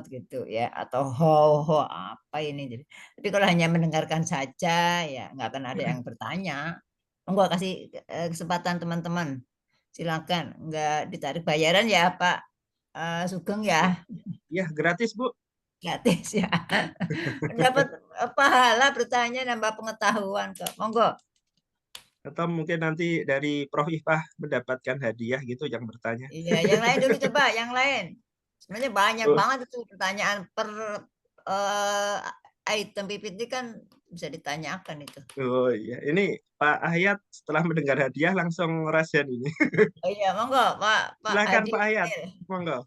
gitu ya, atau how apa ini. Tapi kalau hanya mendengarkan saja ya nggak akan ada yang bertanya. Monggo kasih kesempatan teman-teman, silakan. Nggak ditarik bayaran ya Pak Sugeng ya. Ya, gratis Bu. Gratis ya. Dapat pahala bertanya, nambah pengetahuan kok. Monggo. Atau mungkin nanti dari Prof. Ifah mendapatkan hadiah gitu yang bertanya. Iya, yang lain dulu coba, yang lain. Sebenarnya banyak Oh. banget itu pertanyaan per item PPT kan bisa ditanyakan itu. Oh iya, ini Pak Hayat setelah mendengar hadiah langsung rasen ini. Oh iya, monggo Pak Silakan Adi. Pak Hayat, monggo.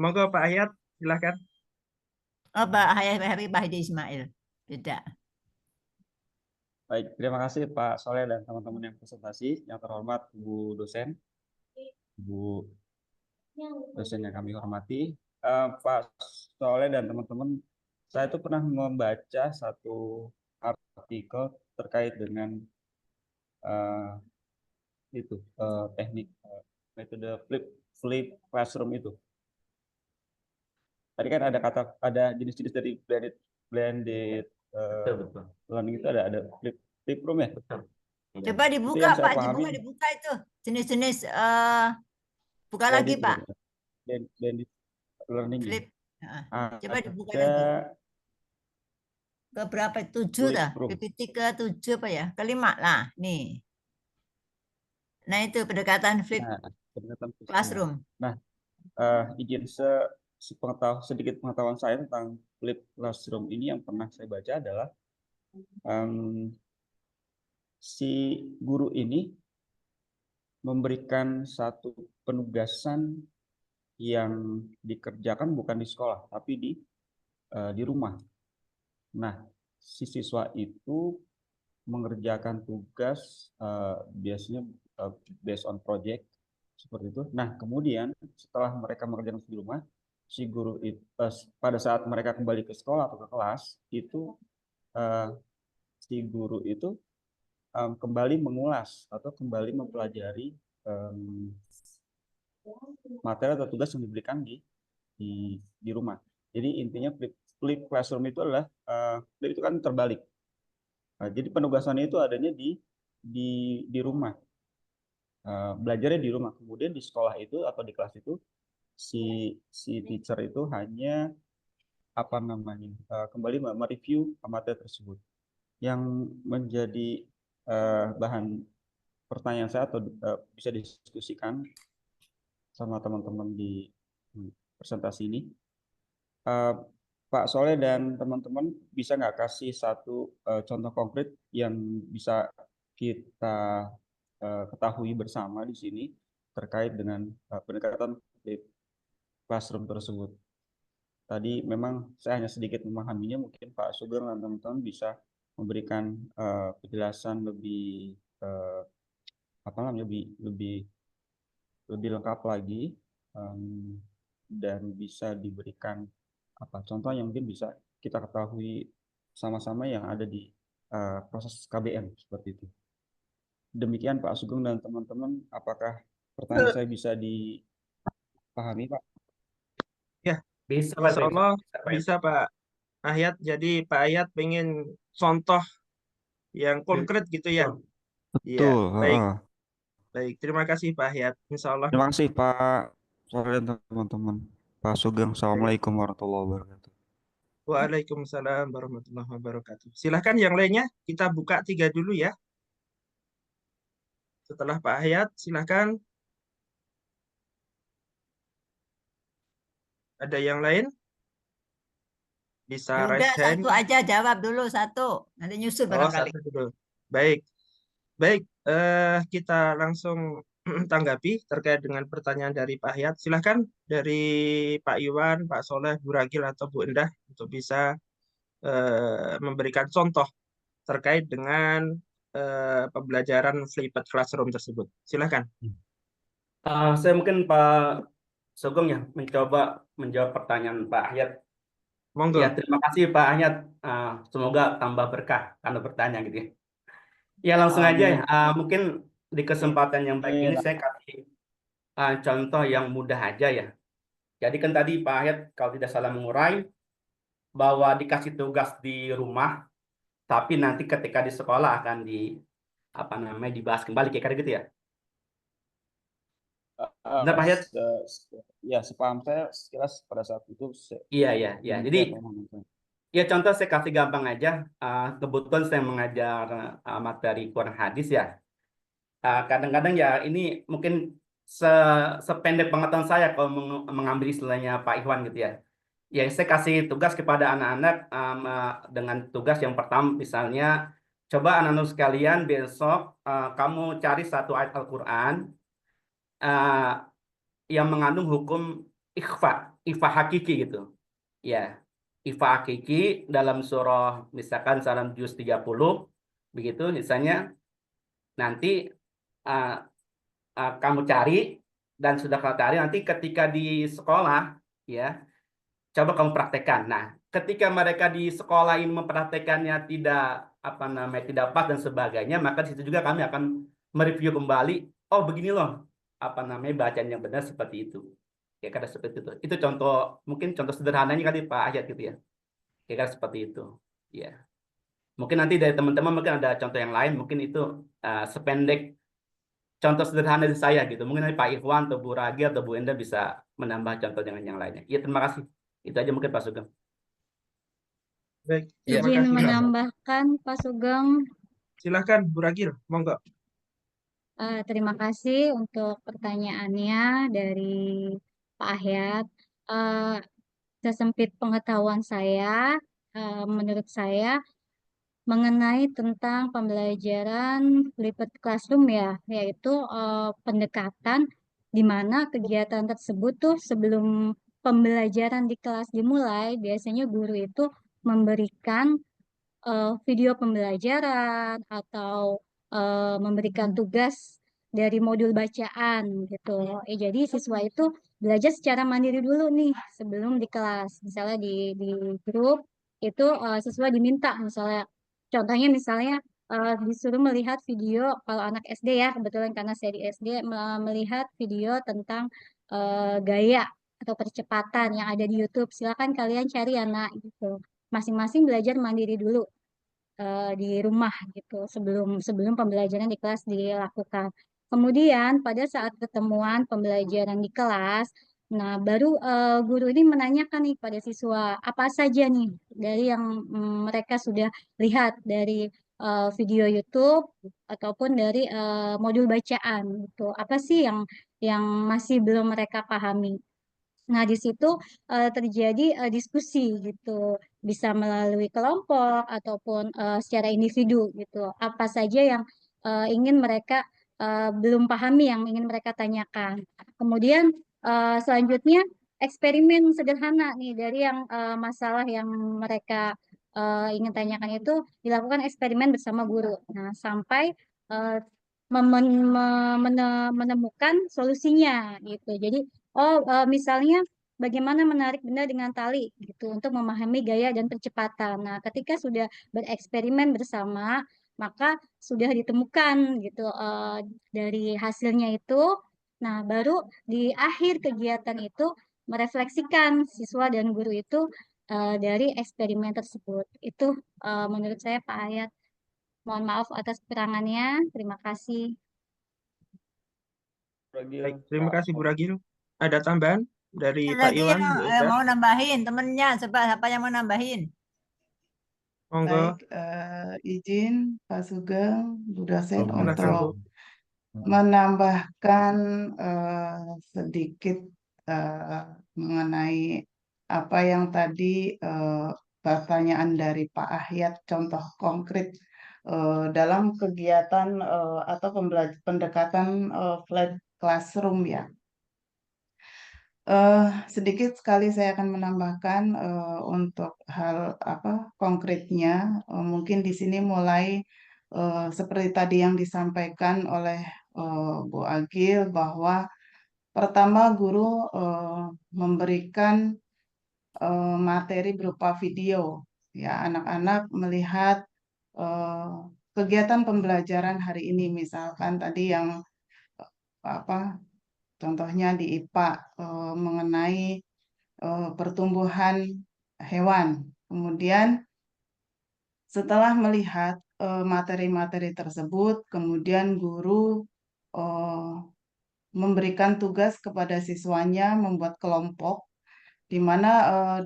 Monggo Pak Hayat, silakan. Oh, Pak Hadi Ismail. Beda. Baik, terima kasih Pak Soleh dan teman-teman yang presentasi. Yang terhormat Bu dosen, Bu dosen yang kami hormati. Pak Soleh dan teman-teman, saya itu pernah membaca satu artikel terkait dengan teknik metode flip classroom itu. Tadi kan ada jenis-jenis dari blended learning itu ada flip room ya. Coba dibuka Pak, dibuka itu jenis-jenis buka lagi Pak. Blended learning. Flip. Coba dibuka ada lagi. Ke berapa? 7 dah. PPT ke 7 apa ya? Ke 5 lah. Nih. Nah itu pendekatan flip classroom. Nah, izin sedikit pengetahuan saya tentang flip classroom ini yang pernah saya baca adalah si guru ini memberikan satu penugasan yang dikerjakan bukan di sekolah tapi di rumah. Nah, si siswa itu mengerjakan tugas biasanya based on project seperti itu. Nah, kemudian setelah mereka mengerjakan di rumah, si guru itu pada saat mereka kembali ke sekolah atau ke kelas itu si guru itu kembali mengulas atau kembali mempelajari materi atau tugas yang diberikan di rumah. Jadi intinya flip classroom itu adalah flip itu kan terbalik. Nah, jadi penugasannya itu adanya di rumah. Belajarnya di rumah. Kemudian di sekolah itu atau di kelas itu si teacher itu hanya kembali mereview materi tersebut. Yang menjadi bahan pertanyaan saya atau bisa didiskusikan sama teman-teman di presentasi ini. Pak Soleh dan teman-teman bisa nggak kasih satu contoh konkret yang bisa kita ketahui bersama di sini terkait dengan pendekatan flip classroom tersebut. Tadi memang saya hanya sedikit memahaminya, mungkin Pak Sugeng dan teman-teman bisa memberikan penjelasan lebih apa namanya lebih lengkap lagi, dan bisa diberikan apa contoh yang mungkin bisa kita ketahui sama-sama yang ada di proses KBM seperti itu. Demikian Pak Sugeng dan teman-teman, apakah pertanyaan saya bisa dipahami, Pak? Ya, Bisa Pak insya Tris. Allah Bisa, Pak. bisa Pak Ayat. Jadi Pak Ayat pengen contoh yang konkret gitu ya. Iya, Betul. baik. Baik, terima kasih Pak Ayat. Insya Allah. Terima kasih Pak Soleh dan teman-teman. Pak Sugeng, Assalamualaikum warahmatullahi wabarakatuh. Waalaikumsalam warahmatullahi wabarakatuh. Silahkan yang lainnya, kita buka 3 dulu ya. Setelah Pak Ayat, silahkan. Ada yang lain? Bisa Ya raise udah, hand. satu aja jawab dulu, satu. Nanti nyusul Oh, barangkali. satu dulu. Baik. Baik, kita langsung tanggapi terkait dengan pertanyaan dari Pak Hayat. Silahkan dari Pak Iwan, Pak Soleh, Bu Ragil, atau Bu Endah untuk bisa memberikan contoh terkait dengan pembelajaran flipped classroom tersebut. Silahkan. Saya mungkin Pak Sugeng ya mencoba menjawab pertanyaan Pak Hayat. Monggo. Ya, terima kasih Pak Hayat. Semoga tambah berkah karena bertanya gitu ya. Ya langsung aja ya. Mungkin di kesempatan yang baik ini saya kasih contoh yang mudah aja ya. Jadi kan tadi Pak Hayat kalau tidak salah mengurai bahwa dikasih tugas di rumah, tapi nanti ketika di sekolah akan dibahas kembali kayak gitu ya. Benar Pak Hayat? Ya, sepaham saya sekilas pada saat itu. Iya. Jadi ya contoh saya kasih gampang aja. Kebetulan saya mengajar materi Quran hadis ya. Kadang-kadang ya ini mungkin sependek pengetahuan saya kalau mengambil istilahnya Pak Ikhwan gitu ya. Ya saya kasih tugas kepada anak-anak dengan tugas yang pertama misalnya coba anak-anak sekalian besok kamu cari satu ayat Al-Quran yang mengandung hukum ikhfa hakiki gitu. Ya, ikhfa hakiki dalam surah misalkan dalam juz 30 begitu misalnya nanti kamu cari dan sudah kamu cari nanti ketika di sekolah ya coba kamu praktekkan. Nah, ketika mereka di sekolah ini mempraktekannya tidak pas dan sebagainya, maka di situ juga kami akan mereview kembali. Oh, begini loh, bacaan yang benar seperti itu. Ya, kada seperti itu. Itu contoh, mungkin contoh sederhananya kali Pak Ayat gitu ya. Ya, kada seperti itu. Ya. Mungkin nanti dari teman-teman mungkin ada contoh yang lain, mungkin itu sependek contoh sederhana dari saya gitu. Mungkin nanti Pak Ikhwan atau Bu Ragi atau Bu Enda bisa menambah contoh dengan yang lainnya. Ya, terima kasih. Itu aja mungkin Pak Sugeng. Baik, Iya. terima Izin kasih Pak. menambahkan Pak Sugeng. Silahkan Bu Ragil, monggo. Terima kasih untuk pertanyaannya dari Pak Ahyat. Sesempit pengetahuan saya, menurut saya mengenai tentang pembelajaran flipped classroom ya, yaitu pendekatan di mana kegiatan tersebut tuh sebelum pembelajaran di kelas dimulai, biasanya guru itu memberikan video pembelajaran atau memberikan tugas dari modul bacaan gitu. Jadi siswa itu belajar secara mandiri dulu nih sebelum di kelas. Misalnya di grup itu siswa diminta misalnya, contohnya misalnya disuruh melihat video kalau anak SD ya, kebetulan karena saya di SD melihat video tentang gaya atau percepatan yang ada di YouTube. Silakan kalian cari ya nak gitu. Masing-masing belajar mandiri dulu di rumah gitu sebelum sebelum pembelajaran di kelas dilakukan. Kemudian pada saat ketemuan pembelajaran di kelas, nah baru guru ini menanyakan nih pada siswa apa saja nih dari yang mereka sudah lihat dari video YouTube ataupun dari modul bacaan gitu. Apa sih yang masih belum mereka pahami? Nah, di situ terjadi diskusi gitu, bisa melalui kelompok ataupun secara individu gitu. Apa saja yang ingin mereka belum pahami, yang ingin mereka tanyakan. Kemudian selanjutnya eksperimen sederhana nih dari yang masalah yang mereka ingin tanyakan itu dilakukan eksperimen bersama guru. Nah, sampai eh, menemukan solusinya gitu. Jadi, misalnya bagaimana menarik benda dengan tali gitu untuk memahami gaya dan percepatan. Nah, ketika sudah bereksperimen bersama, maka sudah ditemukan gitu dari hasilnya itu. Nah, baru di akhir kegiatan itu merefleksikan siswa dan guru itu dari eksperimen tersebut. Itu menurut saya Pak Hayat. Mohon maaf atas kekurangannya. Terima kasih. Baik, terima kasih Bu Ragil. Ada tambahan dari Ada Pak lagi Iwan, yang Bu Endah? mau nambahin temennya, siapa yang mau nambahin? Monggo. Baik, izin Pak Sugeng, Bu dosen Oh, Silakan Bu. untuk menambahkan sedikit eh, mengenai apa yang tadi pertanyaan dari Pak Ahyat, contoh konkret dalam kegiatan atau pendekatan flat classroom ya. Sedikit sekali saya akan menambahkan untuk hal apa konkretnya. Mungkin di sini mulai seperti tadi yang disampaikan oleh Bu Agil bahwa pertama guru memberikan materi berupa video. Ya, anak-anak melihat eh, kegiatan pembelajaran hari ini, misalkan tadi yang apa contohnya di IPA mengenai pertumbuhan hewan. Kemudian setelah melihat materi-materi tersebut, kemudian guru eh, memberikan tugas kepada siswanya membuat kelompok di mana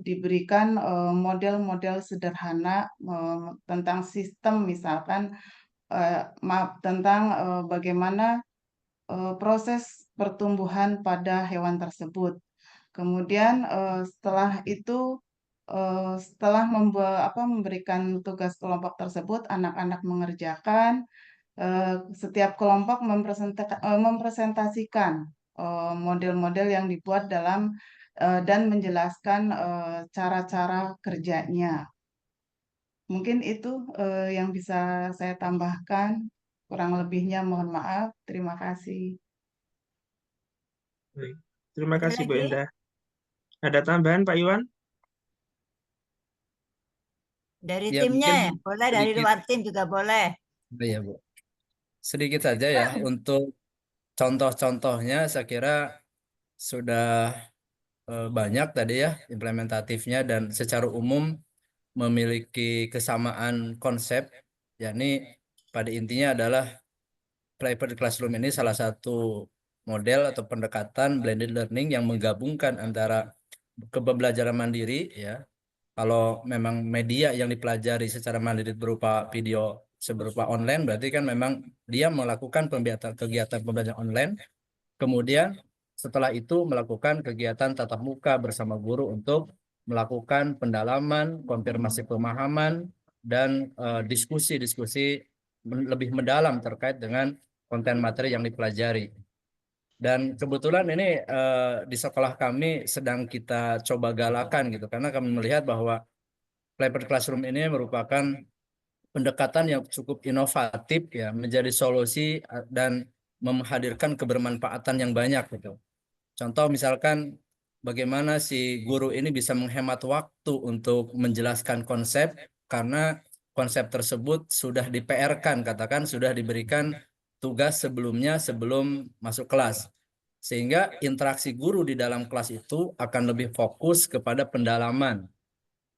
diberikan model-model sederhana tentang sistem, misalkan tentang bagaimana proses pertumbuhan pada hewan tersebut. Kemudian setelah itu, setelah memberikan tugas kelompok tersebut, anak-anak mengerjakan. Setiap kelompok mempresentasikan model-model yang dibuat dalam dan menjelaskan cara-cara kerjanya. Mungkin itu yang bisa saya tambahkan. Kurang lebihnya mohon maaf. Terima kasih. Baik. Terima Ada kasih Bu lagi? Endah. Ada tambahan Pak Iwan? Dari Ya timnya mungkin ya? Boleh, dari sedikit, luar tim juga boleh. ya Bu, sedikit saja ya untuk contoh-contohnya. Saya kira sudah banyak tadi ya implementatifnya dan secara umum memiliki kesamaan konsep, yakni pada intinya adalah private classroom ini salah satu model atau pendekatan blended learning yang menggabungkan antara pembelajaran mandiri ya. Kalau memang media yang dipelajari secara mandiri berupa video berupa online, berarti kan memang dia melakukan kegiatan pembelajaran online. Kemudian setelah itu melakukan kegiatan tatap muka bersama guru untuk melakukan pendalaman, konfirmasi pemahaman, dan diskusi-diskusi lebih mendalam terkait dengan konten materi yang dipelajari. Dan kebetulan ini di sekolah kami sedang kita coba galakan gitu, karena kami melihat bahwa private classroom ini merupakan pendekatan yang cukup inovatif ya, menjadi solusi dan menghadirkan kebermanfaatan yang banyak gitu. Contoh misalkan bagaimana si guru ini bisa menghemat waktu untuk menjelaskan konsep karena konsep tersebut sudah di-PR-kan, katakan sudah diberikan tugas sebelumnya sebelum masuk kelas. Sehingga interaksi guru di dalam kelas itu akan lebih fokus kepada pendalaman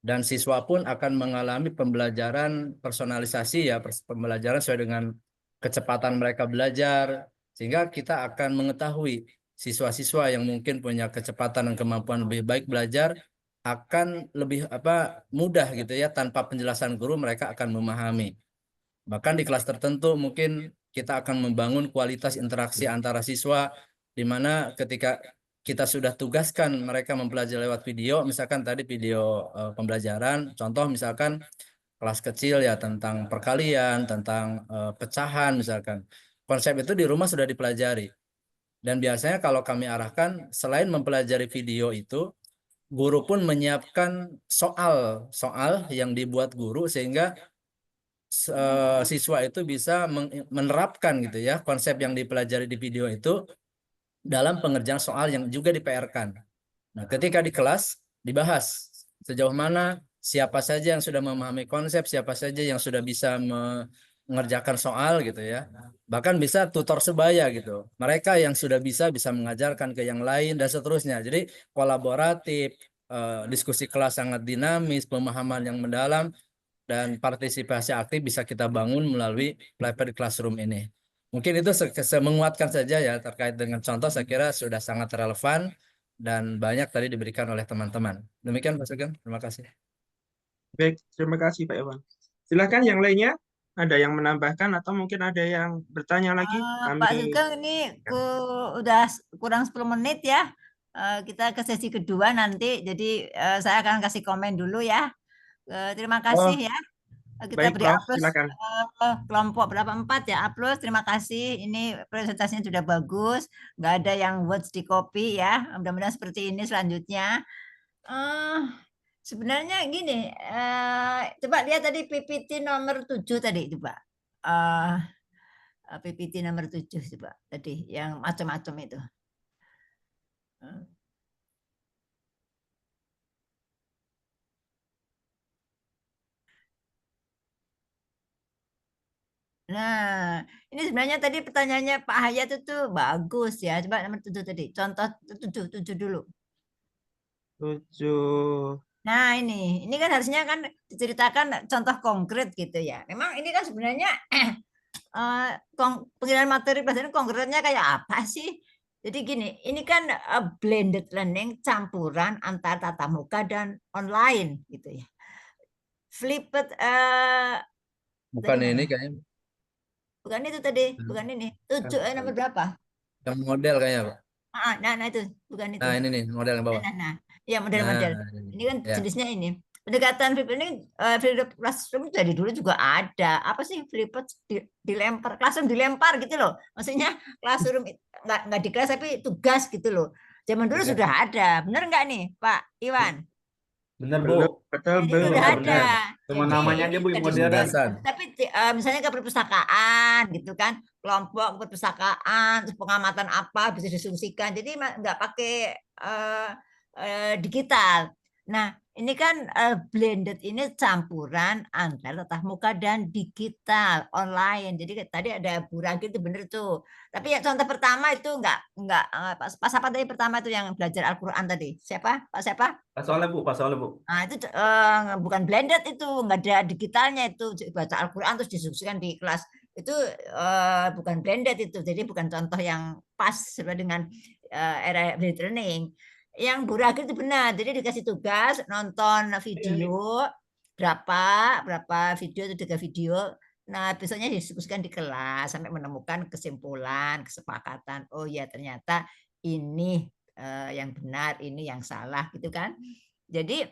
dan siswa pun akan mengalami pembelajaran personalisasi ya, pembelajaran sesuai dengan kecepatan mereka belajar, sehingga kita akan mengetahui siswa-siswa yang mungkin punya kecepatan dan kemampuan lebih baik belajar akan lebih mudah gitu ya, tanpa penjelasan guru mereka akan memahami. Bahkan di kelas tertentu mungkin kita akan membangun kualitas interaksi antara siswa, di mana ketika kita sudah tugaskan mereka mempelajari lewat video, misalkan tadi video pembelajaran, contoh misalkan kelas kecil ya tentang perkalian, tentang pecahan misalkan. Konsep itu di rumah sudah dipelajari. Dan biasanya kalau kami arahkan, selain mempelajari video itu, guru pun menyiapkan soal yang dibuat guru sehingga siswa itu bisa menerapkan gitu ya konsep yang dipelajari di video itu dalam pengerjaan soal yang juga di-PR-kan. Nah, ketika di kelas dibahas sejauh mana siapa saja yang sudah memahami konsep, siapa saja yang sudah bisa mengerjakan soal gitu ya. Bahkan bisa tutor sebaya gitu. Mereka yang sudah bisa mengajarkan ke yang lain dan seterusnya. Jadi kolaboratif, diskusi kelas sangat dinamis, pemahaman yang mendalam dan partisipasi aktif bisa kita bangun melalui private classroom ini. Mungkin itu menguatkan saja ya terkait dengan contoh, saya kira sudah sangat relevan dan banyak tadi diberikan oleh teman-teman. Demikian Pak Sugeng, terima kasih. Baik, terima kasih Pak Iwan. Silakan yang lainnya, ada yang menambahkan atau mungkin ada yang bertanya lagi? Pak Sugeng, ini udah kurang 10 menit ya. Kita ke sesi kedua nanti, jadi saya akan kasih komen dulu ya. Terima kasih ya. Kita Baik, beri Prof, aplaus silakan. kelompok berapa 4 ya, aplaus. Terima kasih, ini presentasinya sudah bagus, nggak ada yang words di copy ya. Mudah-mudahan seperti ini selanjutnya. Sebenarnya gini, coba lihat tadi PPT nomor 7 tadi, coba PPT nomor 7 coba tadi yang macam-macam itu. Nah, ini sebenarnya tadi pertanyaannya Pak Hayat itu bagus ya. Coba nomor 7 tadi. Contoh 7 dulu. 7. Nah, ini kan harusnya kan diceritakan contoh konkret gitu ya. Memang ini kan sebenarnya pengiriman materi pelajaran konkretnya kayak apa sih? Jadi gini, ini kan blended learning campuran antara tatap muka dan online gitu ya. Flipped Bukan tadi ini mana? kayaknya. Bukan itu tadi, bukan ini. 7 nomor berapa? Yang model kayaknya Pak. Nah itu bukan itu. Nah ini nih model yang bawah. Nah, ya model-model. Ini kan ya. jenisnya ini. Pendekatan flip ini flip classroom dari dulu juga ada. Apa sih flip dilempar classroom dilempar gitu loh. Maksudnya classroom nggak di kelas tapi tugas gitu loh. Zaman dulu sudah ada. Benar nggak nih Pak Iwan? Benar Belum, Bu. betul, Jadi belum. udah Benar, ada. Cuma Jadi namanya aja ini Bu yang jadi modern. tapi misalnya ke perpustakaan gitu kan, kelompok perpustakaan, terus pengamatan apa bisa diskusikan. Jadi nggak pakai digital. Nah, ini kan blended ini campuran antara tatap muka dan digital online. Jadi tadi ada Bu Ragi itu bener tuh. Tapi ya contoh pertama itu enggak pas apa tadi pertama itu yang belajar Al-Qur'an tadi. Siapa? Pak siapa? Pas soalnya Bu. Nah, itu bukan blended itu, enggak ada digitalnya itu. Baca Al-Qur'an terus diskusikan di kelas. Itu bukan blended itu. Jadi bukan contoh yang pas sesuai dengan era blended learning. Yang Bu Ragi itu benar. Jadi dikasih tugas nonton video berapa video itu 3 video. Nah, besoknya diskusikan di kelas sampai menemukan kesimpulan, kesepakatan. Oh ya, ternyata ini yang benar, ini yang salah gitu kan. Jadi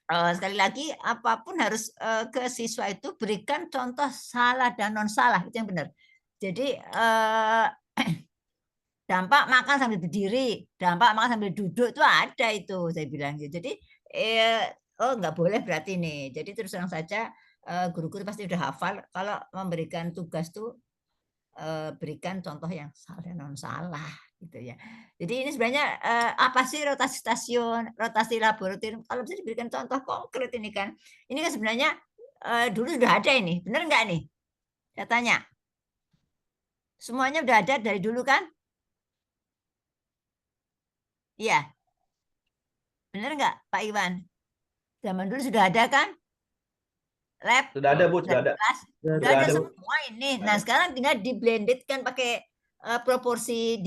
sekali lagi apapun harus ke siswa itu berikan contoh salah dan non salah, itu yang benar. Jadi dampak makan sambil berdiri, dampak makan sambil duduk itu ada itu saya bilang gitu. Jadi nggak boleh berarti nih. Jadi terus terang saja guru-guru pasti udah hafal kalau memberikan tugas tuh berikan contoh yang salah dan non salah gitu ya. Jadi ini sebenarnya apa sih rotasi stasiun, rotasi laboratorium? Kalau bisa diberikan contoh konkret ini kan. Ini kan sebenarnya dulu sudah ada ini, benar nggak nih? Saya tanya. Semuanya udah ada dari dulu kan? Iya. Benar nggak Pak Iwan? Zaman dulu sudah ada kan? Lab. Sudah ada Bu, sudah ada. Sudah ada semua ini. Nah sekarang tinggal di-blended kan pakai proporsi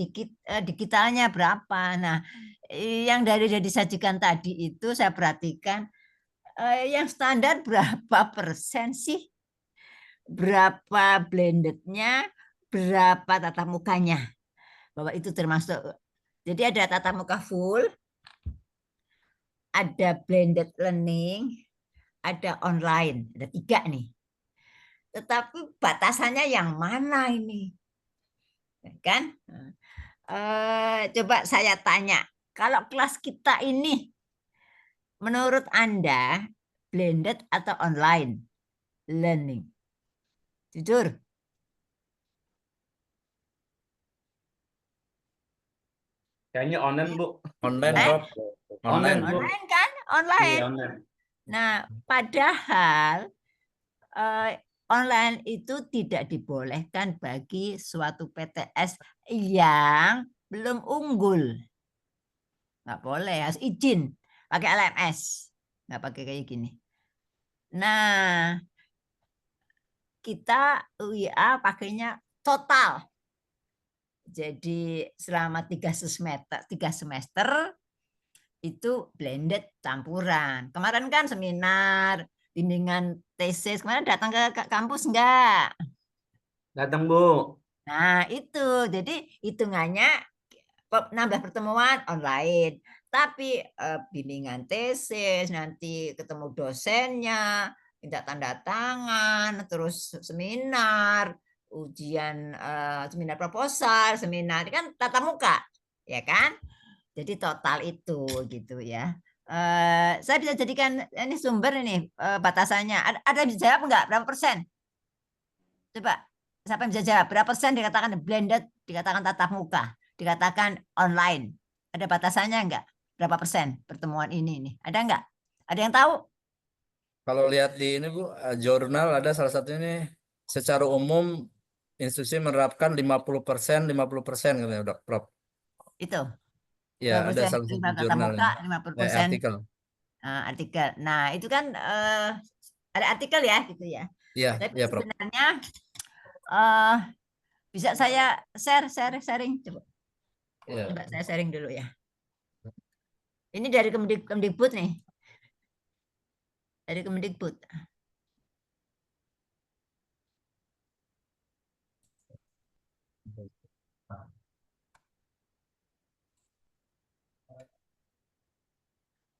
digitalnya berapa. Nah yang dari disajikan tadi itu saya perhatikan yang standar berapa persen sih? Berapa blendednya? Berapa tatap mukanya? Bahwa itu termasuk. Jadi ada tatap muka full, ada blended learning, ada online, ada 3 nih. Tetapi batasannya yang mana ini? Kan? Coba saya tanya, kalau kelas kita ini menurut Anda blended atau online learning? Jujur. Kayaknya online, Bu. Online, Eh? Prof. Online, Bu. Online kan? Iya, Online. online. Nah, padahal online itu tidak dibolehkan bagi suatu PTS yang belum unggul. Nggak boleh, harus izin pakai LMS. Nggak pakai kayak gini. Nah, kita UIA pakainya total. Jadi selama 3 semester itu blended campuran. Kemarin kan seminar, bimbingan tesis, kemarin datang ke kampus enggak? Datang, Bu. Nah, itu. Jadi hitungannya nambah pertemuan online. Tapi bimbingan tesis, nanti ketemu dosennya, minta tanda tangan, terus seminar, ujian seminar proposal, seminar kan tatap muka, ya kan? Jadi total itu gitu ya. Saya bisa jadikan ini sumber ini batasannya. Ada yang bisa jawab nggak? Berapa persen? Coba siapa yang bisa jawab? Berapa persen dikatakan blended, dikatakan tatap muka, dikatakan online? Ada batasannya nggak? Berapa persen pertemuan ini? Ada nggak? Ada yang tahu? Kalau lihat di ini Bu, jurnal ada salah satunya nih, secara umum institusi menerapkan 50%, 50% katanya, Dok, Prof. Itu. Ya, Berapa ada persen? salah satu Tatap jurnal muka, ini. 50%. Artikel. Artikel. Nah, itu kan ada artikel ya gitu ya. Iya, Tapi iya, Prof. sebenarnya bisa saya sharing coba. Iya. Coba saya sharing dulu ya. Ini dari Kemdikbud nih. Dari Kemdikbud.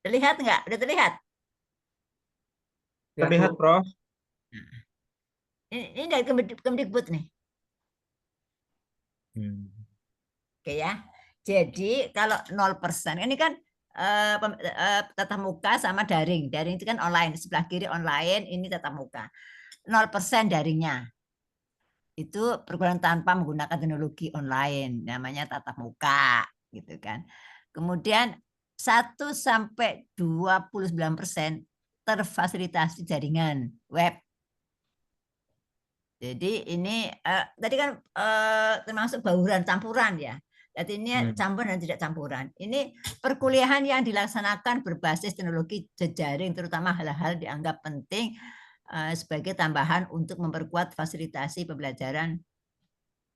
Terlihat nggak? Udah terlihat? Ya, Terlihat, Bu. Prof. Ini dari Kemdikbud nih. Oke ya. Jadi kalau 0%, ini kan tatap muka sama daring. Daring itu kan online. Sebelah kiri online, ini tatap muka. 0% daringnya. Itu perguruan tanpa menggunakan teknologi online, namanya tatap muka, gitu kan. Kemudian 1-29% terfasilitasi jaringan web. Jadi ini tadi kan termasuk bauran campuran ya. Jadi ini campuran dan tidak campuran. Ini perkuliahan yang dilaksanakan berbasis teknologi jejaring, terutama hal-hal dianggap penting sebagai tambahan untuk memperkuat fasilitasi pembelajaran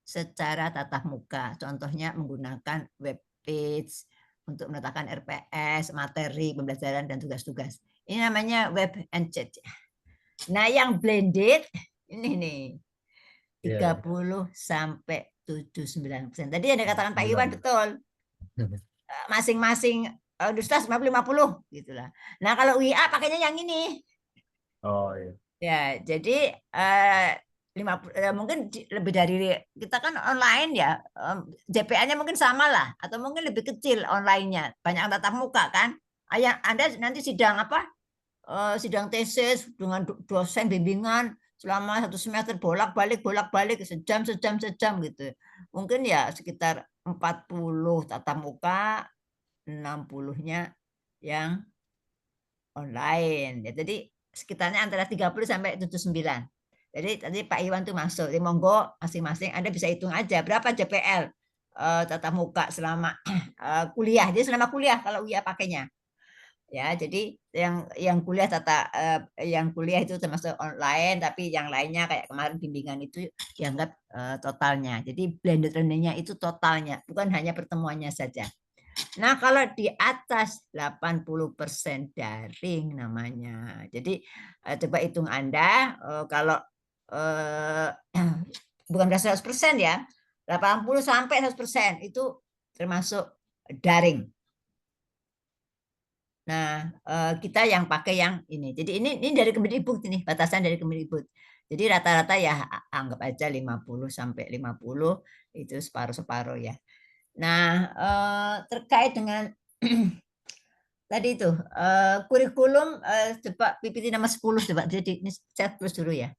secara tatap muka. Contohnya menggunakan web page untuk meletakkan RPS, materi pembelajaran dan tugas-tugas. Ini namanya web and chat. Nah, yang blended ini nih 30-79%. Tadi yang dikatakan Pak Iwan betul. Masing-masing universitas 50-50 gitulah. Nah, kalau UIA pakainya yang ini. Oh iya. Ya, jadi mungkin lebih dari kita kan online ya, JPA-nya mungkin sama lah, atau mungkin lebih kecil online-nya, banyak tatap muka kan. Anda nanti sidang apa? Sidang tesis dengan dosen bimbingan selama 1 semester bolak-balik sejam gitu. Mungkin ya sekitar 40 tatap muka, 60-nya yang online. Ya, jadi sekitarnya antara 30-79. Jadi tadi Pak Iwan tuh masuk. Jadi monggo masing-masing Anda bisa hitung aja berapa JPL tatap muka selama kuliah. Jadi selama kuliah kalau UIA pakainya. Ya, jadi yang kuliah yang kuliah itu termasuk online, tapi yang lainnya kayak kemarin bimbingan itu dianggap totalnya. Jadi blended learning-nya itu totalnya, bukan hanya pertemuannya saja. Nah, kalau di atas 80% daring namanya. Jadi coba hitung Anda kalau bukan 100% ya, 80-100% itu termasuk daring. Nah, kita yang pakai yang ini. Jadi ini dari Kemdikbud ini, batasan dari Kemdikbud. Jadi rata-rata ya anggap aja 50-50 itu separuh-separuh ya. Nah, terkait dengan tadi itu kurikulum, coba PPT nomor 10 coba. Jadi ini saya terus dulu ya.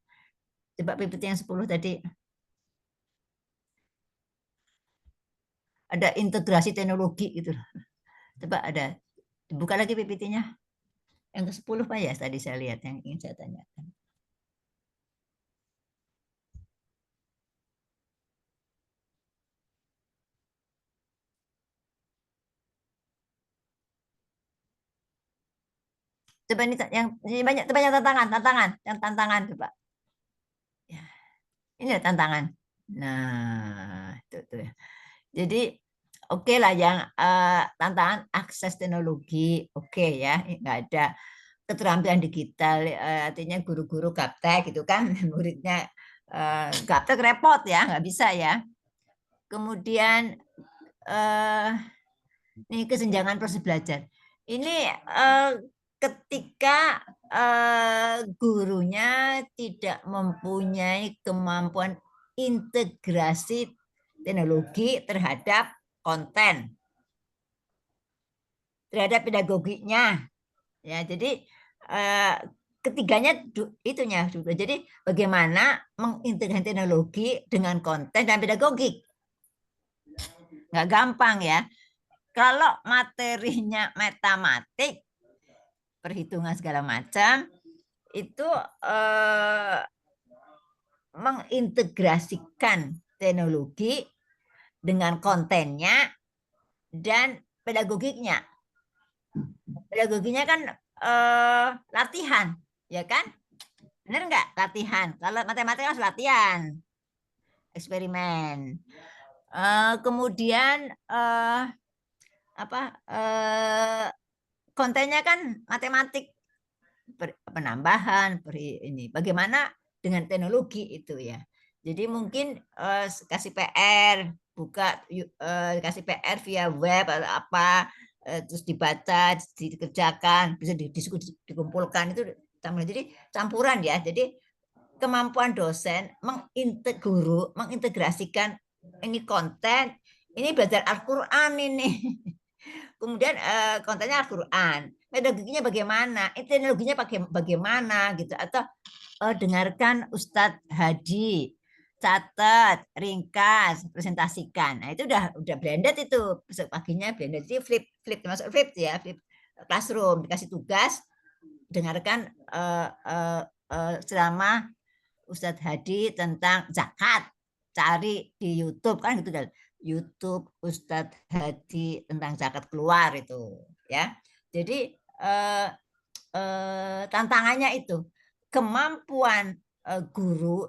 Coba PPT yang 10 tadi. Ada integrasi teknologi gitu. Coba ada. Buka lagi PPT-nya. Yang ke-10 Pak ya, tadi saya lihat yang ingin saya tanyakan. Coba ini banyak tantangan coba. Ya, ini ada tantangan. Nah, itu tuh ya. Jadi oke lah yang tantangan akses teknologi, oke ya, nggak ada keterampilan digital, artinya guru-guru gaptek gitu kan, muridnya gaptek repot ya, nggak bisa ya. Kemudian ini kesenjangan proses belajar. Ini ketika gurunya tidak mempunyai kemampuan integrasi teknologi terhadap konten, terhadap pedagoginya, ya. Jadi ketiganya itunya juga. Jadi bagaimana mengintegrasi teknologi dengan konten dan pedagogik, nggak gampang ya. Kalau materinya matematik, perhitungan segala macam, itu mengintegrasikan teknologi dengan kontennya dan pedagogiknya. Pedagoginya kan latihan, ya kan? Benar nggak? Latihan. Kalau matematika harus latihan, eksperimen. Kemudian kontennya kan matematik, penambahan, ini. Bagaimana dengan teknologi itu ya? Jadi mungkin kasih PR, kasih PR via web atau apa, terus dibaca, dikerjakan, bisa dikumpulkan itu. Jadi campuran ya. Jadi kemampuan dosen guru mengintegrasikan ini konten, ini belajar Al-Quran ini. Kemudian kontennya Al-Quran, pedagoginya bagaimana, teknologinya bagaimana gitu, atau dengarkan Ustadz Hadi, catat, ringkas, presentasikan. Nah itu udah blended itu, besok paginya blended. Jadi flip termasuk flip ya, flip classroom, dikasih tugas, dengarkan ceramah Ustadz Hadi tentang zakat, cari di YouTube kan gitu kan. YouTube Ustadz Hadi tentang zakat keluar itu ya. Jadi tantangannya itu kemampuan guru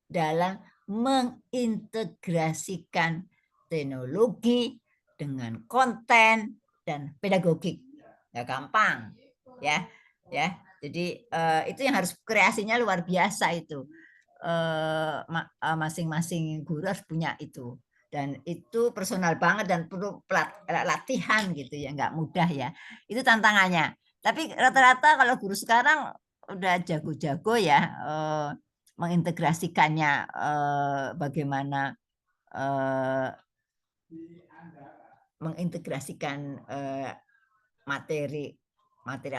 dalam mengintegrasikan teknologi dengan konten dan pedagogik. Nggak gampang ya. Jadi itu yang harus kreasinya luar biasa itu. Masing-masing guru harus punya itu, dan itu personal banget dan perlu latihan gitu ya, nggak mudah ya. Itu tantangannya. Tapi rata-rata kalau guru sekarang udah jago-jago ya mengintegrasikannya, bagaimana mengintegrasikan materi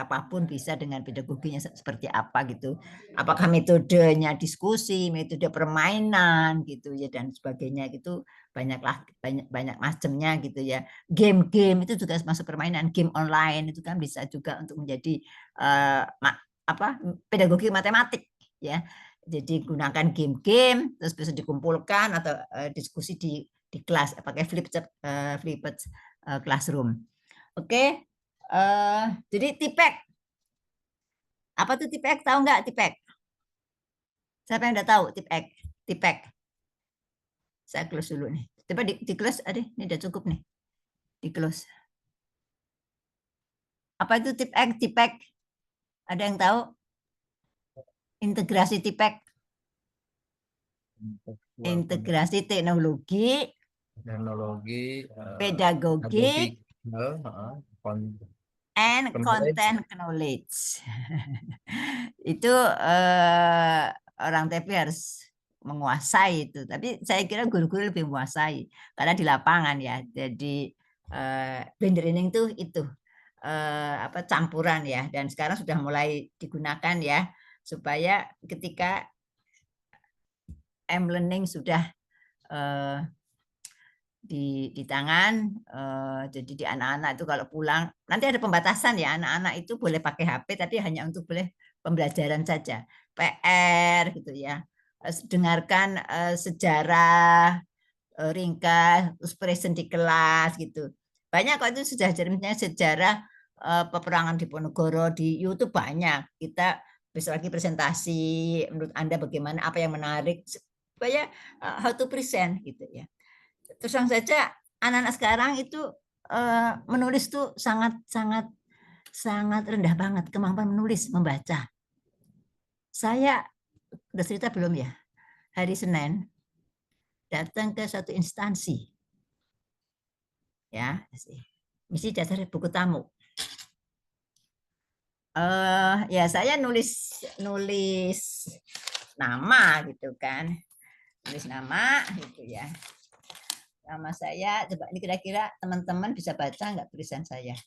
apapun bisa dengan pedagoginya seperti apa gitu. Apakah metodenya diskusi, metode permainan gitu ya, dan sebagainya gitu, banyak macamnya gitu ya. Game itu juga masuk permainan, game online itu kan bisa juga untuk menjadi pedagogi matematik ya. Jadi gunakan game-game terus bisa dikumpulkan atau diskusi di kelas pakai flipped classroom. Oke. Jadi TIPEK. Apa tuh TIPEK? Tahu nggak TIPEK? Siapa yang udah tahu TIPEK? Saya close dulu nih. Coba di close, ini udah cukup nih. Di close. Apa itu TIPEK? Ada yang tahu? Integrasi TIPEK. Integrasi teknologi, pedagogik, and content knowledge. Itu orang TP harus menguasai itu. Tapi saya kira guru-guru lebih menguasai karena di lapangan ya. Jadi blended learning itu campuran ya, dan sekarang sudah mulai digunakan ya supaya ketika M-learning sudah di tangan, jadi di anak-anak itu kalau pulang nanti ada pembatasan ya, anak-anak itu boleh pakai HP tapi hanya untuk boleh pembelajaran saja, PR gitu ya, dengarkan sejarah ringkas, terus present di kelas gitu. Banyak kok itu sudah misalnya sejarah peperangan Diponegoro di YouTube banyak. Kita besok lagi presentasi, menurut Anda bagaimana, apa yang menarik supaya how to present gitu ya. Terus terang saja anak-anak sekarang itu menulis tuh sangat rendah banget kemampuan menulis, membaca. Saya udah cerita belum ya? Hari Senin datang ke satu instansi, ya, mesti dasar buku tamu. Ya saya nulis nama gitu kan, nulis nama gitu ya. Nama saya, coba ini kira-kira teman-teman bisa baca nggak tulisan saya?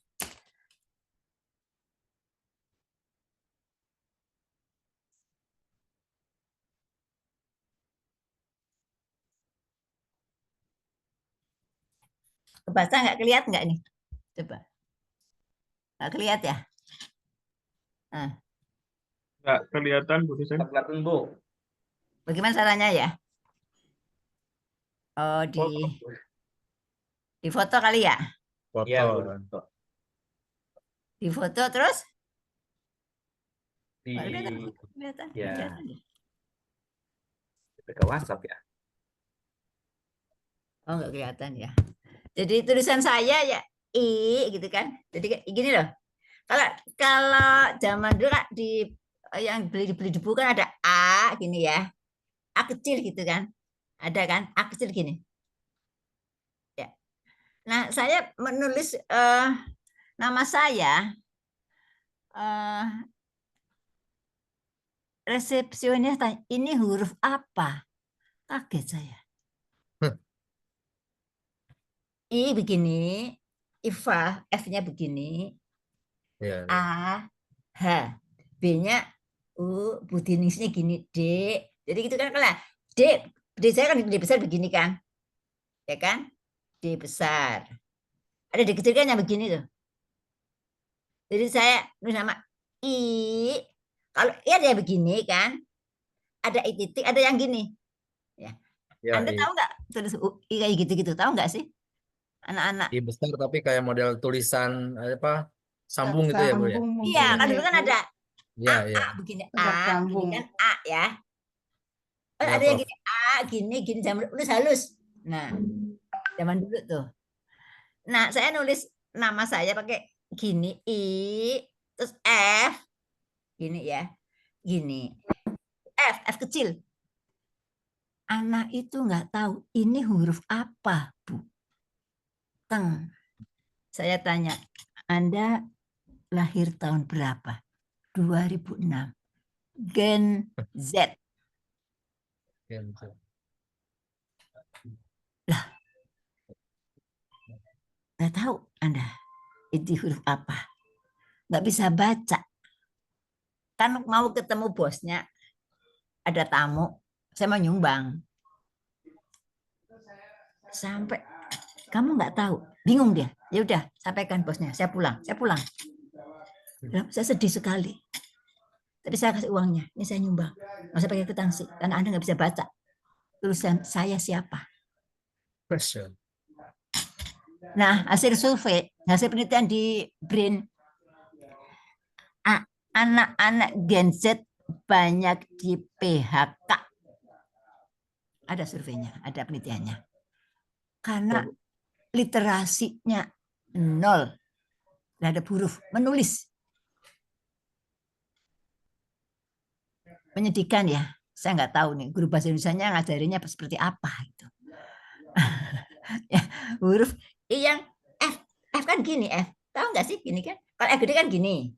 Kebaca nggak, kelihatan nggak nih? Coba. Nggak kelihatan ya? Nah. Nggak kelihatan, Bu Dosen. Nggak kelihatan, Bu. Bagaimana caranya ya? Oh, di foto kali ya? Iya, Bu. Di foto terus? Kelihatan. Ya. Kelihatan. Ke WhatsApp ya. Oh, nggak kelihatan ya. Jadi tulisan saya ya I gitu kan. Jadi gini loh. Kalau zaman dulu kan yang beli di buku kan ada A gini ya. A kecil gitu kan. Ada kan? A kecil gini. Ya. Nah, saya menulis nama saya resepsionis tanya, ini huruf apa? Kaget saya. I begini, Iva, F-nya begini, Ya, A, H, B-nya U, Budiningsnya gini, D. Jadi gitu kan, kalau D saya kan D besar begini kan, ya kan? D besar. Ada D kecil kan yang begini tuh. Jadi saya nulis nama I. Kalau I ada yang begini kan, ada I titik, ada yang gini. Ya. Anda tahu nggak tulis I kayak gitu-gitu? Tahu nggak sih? Anak-anak. I besar tapi kayak model tulisan apa sambung gitu ya Bu ya? Iya, kan dulu kan ada Iya, A, iya. begini Tegak A, sambung. gini kan A ya. Iya, Ada yang Prof. gini A, gini zaman dulu halus. Nah, zaman dulu tuh. Nah, saya nulis nama saya pakai gini I, terus F, gini ya, gini. F kecil. Anak itu nggak tahu ini huruf apa, Bu. Teng. Saya tanya, Anda lahir tahun berapa? 2006. Gen Z. Lah, nggak tahu Anda itu huruf apa. Nggak bisa baca. Kan mau ketemu bosnya, ada tamu, saya mau nyumbang. Sampai kamu nggak tahu, bingung dia. Ya udah, sampaikan bosnya, saya pulang. Saya sedih sekali. Tapi saya kasih uangnya, ini saya nyumbang. Nggak usah pakai kwitansi, karena Anda nggak bisa baca tulisan saya siapa. Nah, hasil survei, hasil penelitian di BRIN, anak-anak Gen Z banyak di PHK. Ada surveinya, ada penelitiannya. Karena literasinya nol terhadap huruf, menulis. Menyedihkan ya. Saya nggak tahu nih guru bahasa Indonesianya ngajarinya seperti apa itu. Ya, huruf yang F kan gini F. Tahu nggak sih gini kan? Kalau F gede kan gini.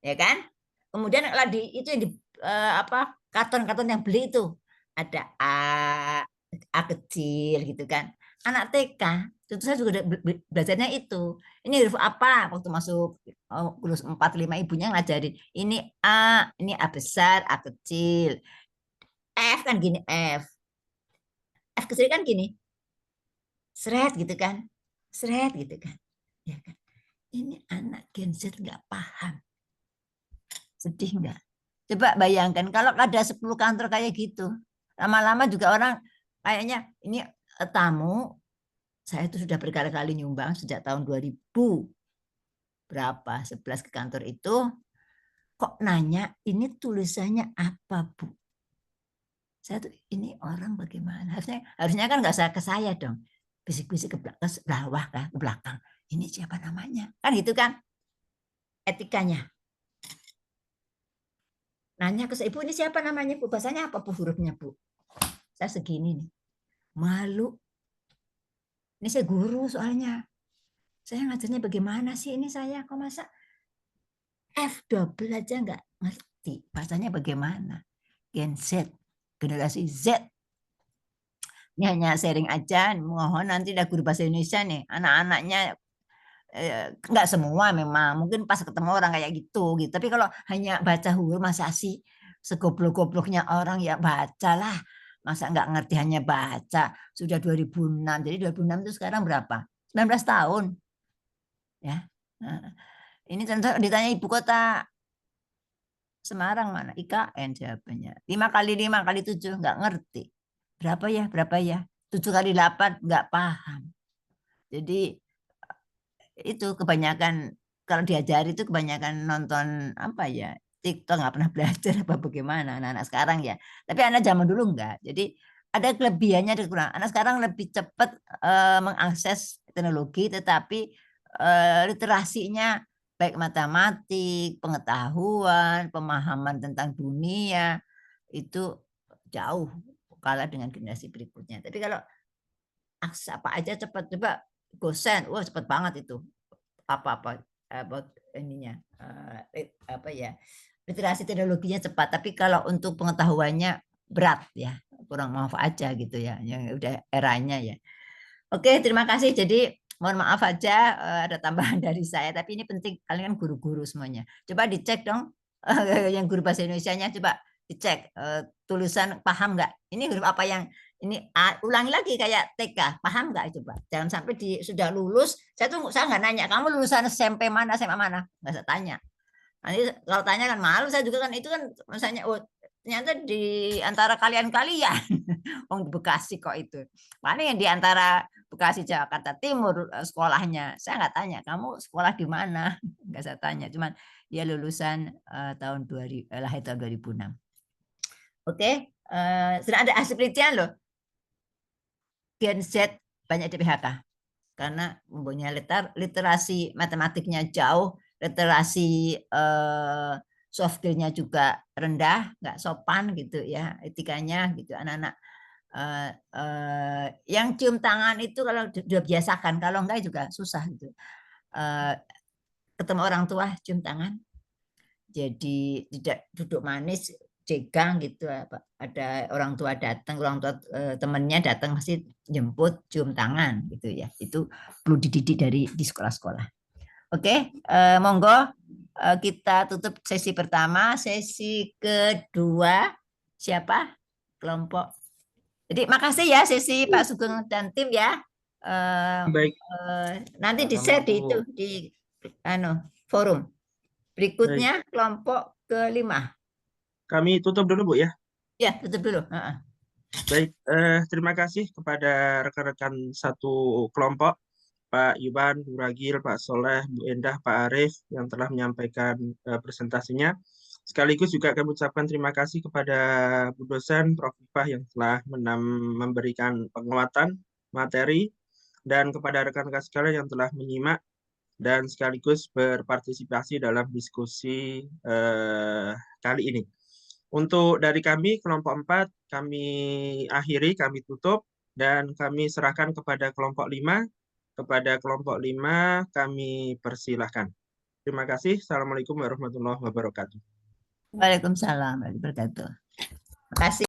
Ya kan? Kemudian kalau itu yang di karton-karton yang beli itu ada A kecil gitu kan. Anak TK tentu saya juga belajarnya itu. Ini huruf apa waktu masuk kelas 4 5 ibunya ngajarin. Ini A besar, A kecil. F kan gini, F kecil kan gini. Seret gitu kan. Seret gitu kan. Ya kan. Ini anak Gen Z nggak paham. Sedih nggak? Coba bayangkan kalau ada 10 kantor kayak gitu. Lama-lama juga orang kayaknya ini tamu. Saya itu sudah berkali-kali nyumbang sejak tahun 2000 berapa 11 ke kantor itu. Kok nanya ini tulisannya apa, Bu? Saya tuh ini orang bagaimana? Harusnya kan nggak ke saya dong. Bisik-bisik ke bawah kan, ke belakang. Ini siapa namanya? Kan gitu kan? Etikanya. Nanya ke saya, Ibu ini siapa namanya, Bu? Bahasanya apa, Bu, hurufnya, Bu? Saya segini nih. Malu. Ini saya guru soalnya. Saya ngajarnya bagaimana sih ini saya? Kok masa F double aja nggak ngerti. Bahasanya bagaimana? Gen Z. Generasi Z. Ini hanya sharing aja. Mohon nanti ada guru bahasa Indonesia nih. Anak-anaknya nggak semua memang. Mungkin pas ketemu orang kayak gitu. Tapi kalau hanya baca huruf masa sih segoblok-gobloknya orang ya bacalah. Masa nggak ngerti hanya baca. Sudah 2006. Jadi 2006 itu sekarang berapa? 19 tahun. Ya. Nah, ini contoh ditanya ibu kota Semarang mana? IKN jawabannya. 5 kali 5 kali 7 nggak ngerti. Berapa ya? 7 kali 8 nggak paham. Jadi itu kebanyakan kalau diajari itu kebanyakan nonton apa ya? TikTok, nggak pernah belajar apa bagaimana anak-anak sekarang ya. Tapi anak zaman dulu enggak. Jadi ada kelebihannya ada kekurangan. Anak sekarang lebih cepat mengakses teknologi, tetapi literasinya baik matematik, pengetahuan, pemahaman tentang dunia itu jauh kalah dengan generasi berikutnya. Tapi kalau akses apa aja cepat, coba gosen, wah cepat banget itu apa-apa ininya apa ya, literasi teknologinya cepat. Tapi kalau untuk pengetahuannya berat ya, kurang maaf aja gitu ya, yang udah eranya ya. Oke, terima kasih. Jadi mohon maaf aja ada tambahan dari saya, tapi ini penting, kalian kan guru-guru semuanya. Coba dicek dong yang guru bahasa Indonesianya, coba dicek tulisan paham nggak? Ini huruf apa yang ini ulangi lagi kayak TK, paham nggak? Coba jangan sampai sudah lulus, saya nggak nanya kamu lulusan SMP mana, SMA mana, nggak saya tanya. Nanti kalau tanya kan malu saya juga kan, itu kan misalnya ternyata di antara kalian Wong di Bekasi kok itu. Paling yang di antara Bekasi Jakarta Timur sekolahnya. Saya nggak tanya, kamu sekolah di mana? Nggak saya tanya, cuman dia lulusan tahun 2000, lahir tahun 2006. Oke, sudah ada hasil penelitian loh. Gen Z banyak di PHK karena mempunyai literasi matematiknya jauh, literasi soft skill-nya juga rendah, nggak sopan gitu ya, etikanya gitu. Anak-anak yang cium tangan itu kalau sudah biasakan, kalau enggak juga susah gitu. Ketemu orang tua cium tangan, jadi tidak duduk manis jegang gitu. Ada orang tua datang, orang tua temennya datang pasti jemput cium tangan gitu ya. Itu perlu dididik di sekolah-sekolah. Oke, monggo kita tutup sesi pertama. Sesi kedua siapa? Kelompok. Jadi makasih ya sesi Pak Sugeng dan tim ya. Baik. Nanti di-share di forum. Berikutnya baik. Kelompok kelima. Kami tutup dulu Bu ya. Ya, tutup dulu. Baik, terima kasih kepada rekan-rekan satu kelompok, Pak Yuban, Bu Ragil, Pak Soleh, Bu Endah, Pak Arif yang telah menyampaikan presentasinya. Sekaligus juga kami ucapkan terima kasih kepada Bu dosen Prof. Ifah yang telah memberikan penguatan materi, dan kepada rekan-rekan sekalian yang telah menyimak dan sekaligus berpartisipasi dalam diskusi kali ini. Untuk dari kami, kelompok 4, kami akhiri, kami tutup, dan kami serahkan kepada kelompok 5. Kepada kelompok 5, kami persilahkan. Terima kasih. Assalamualaikum warahmatullahi wabarakatuh. Waalaikumsalam warahmatullahi wabarakatuh. Terima kasih.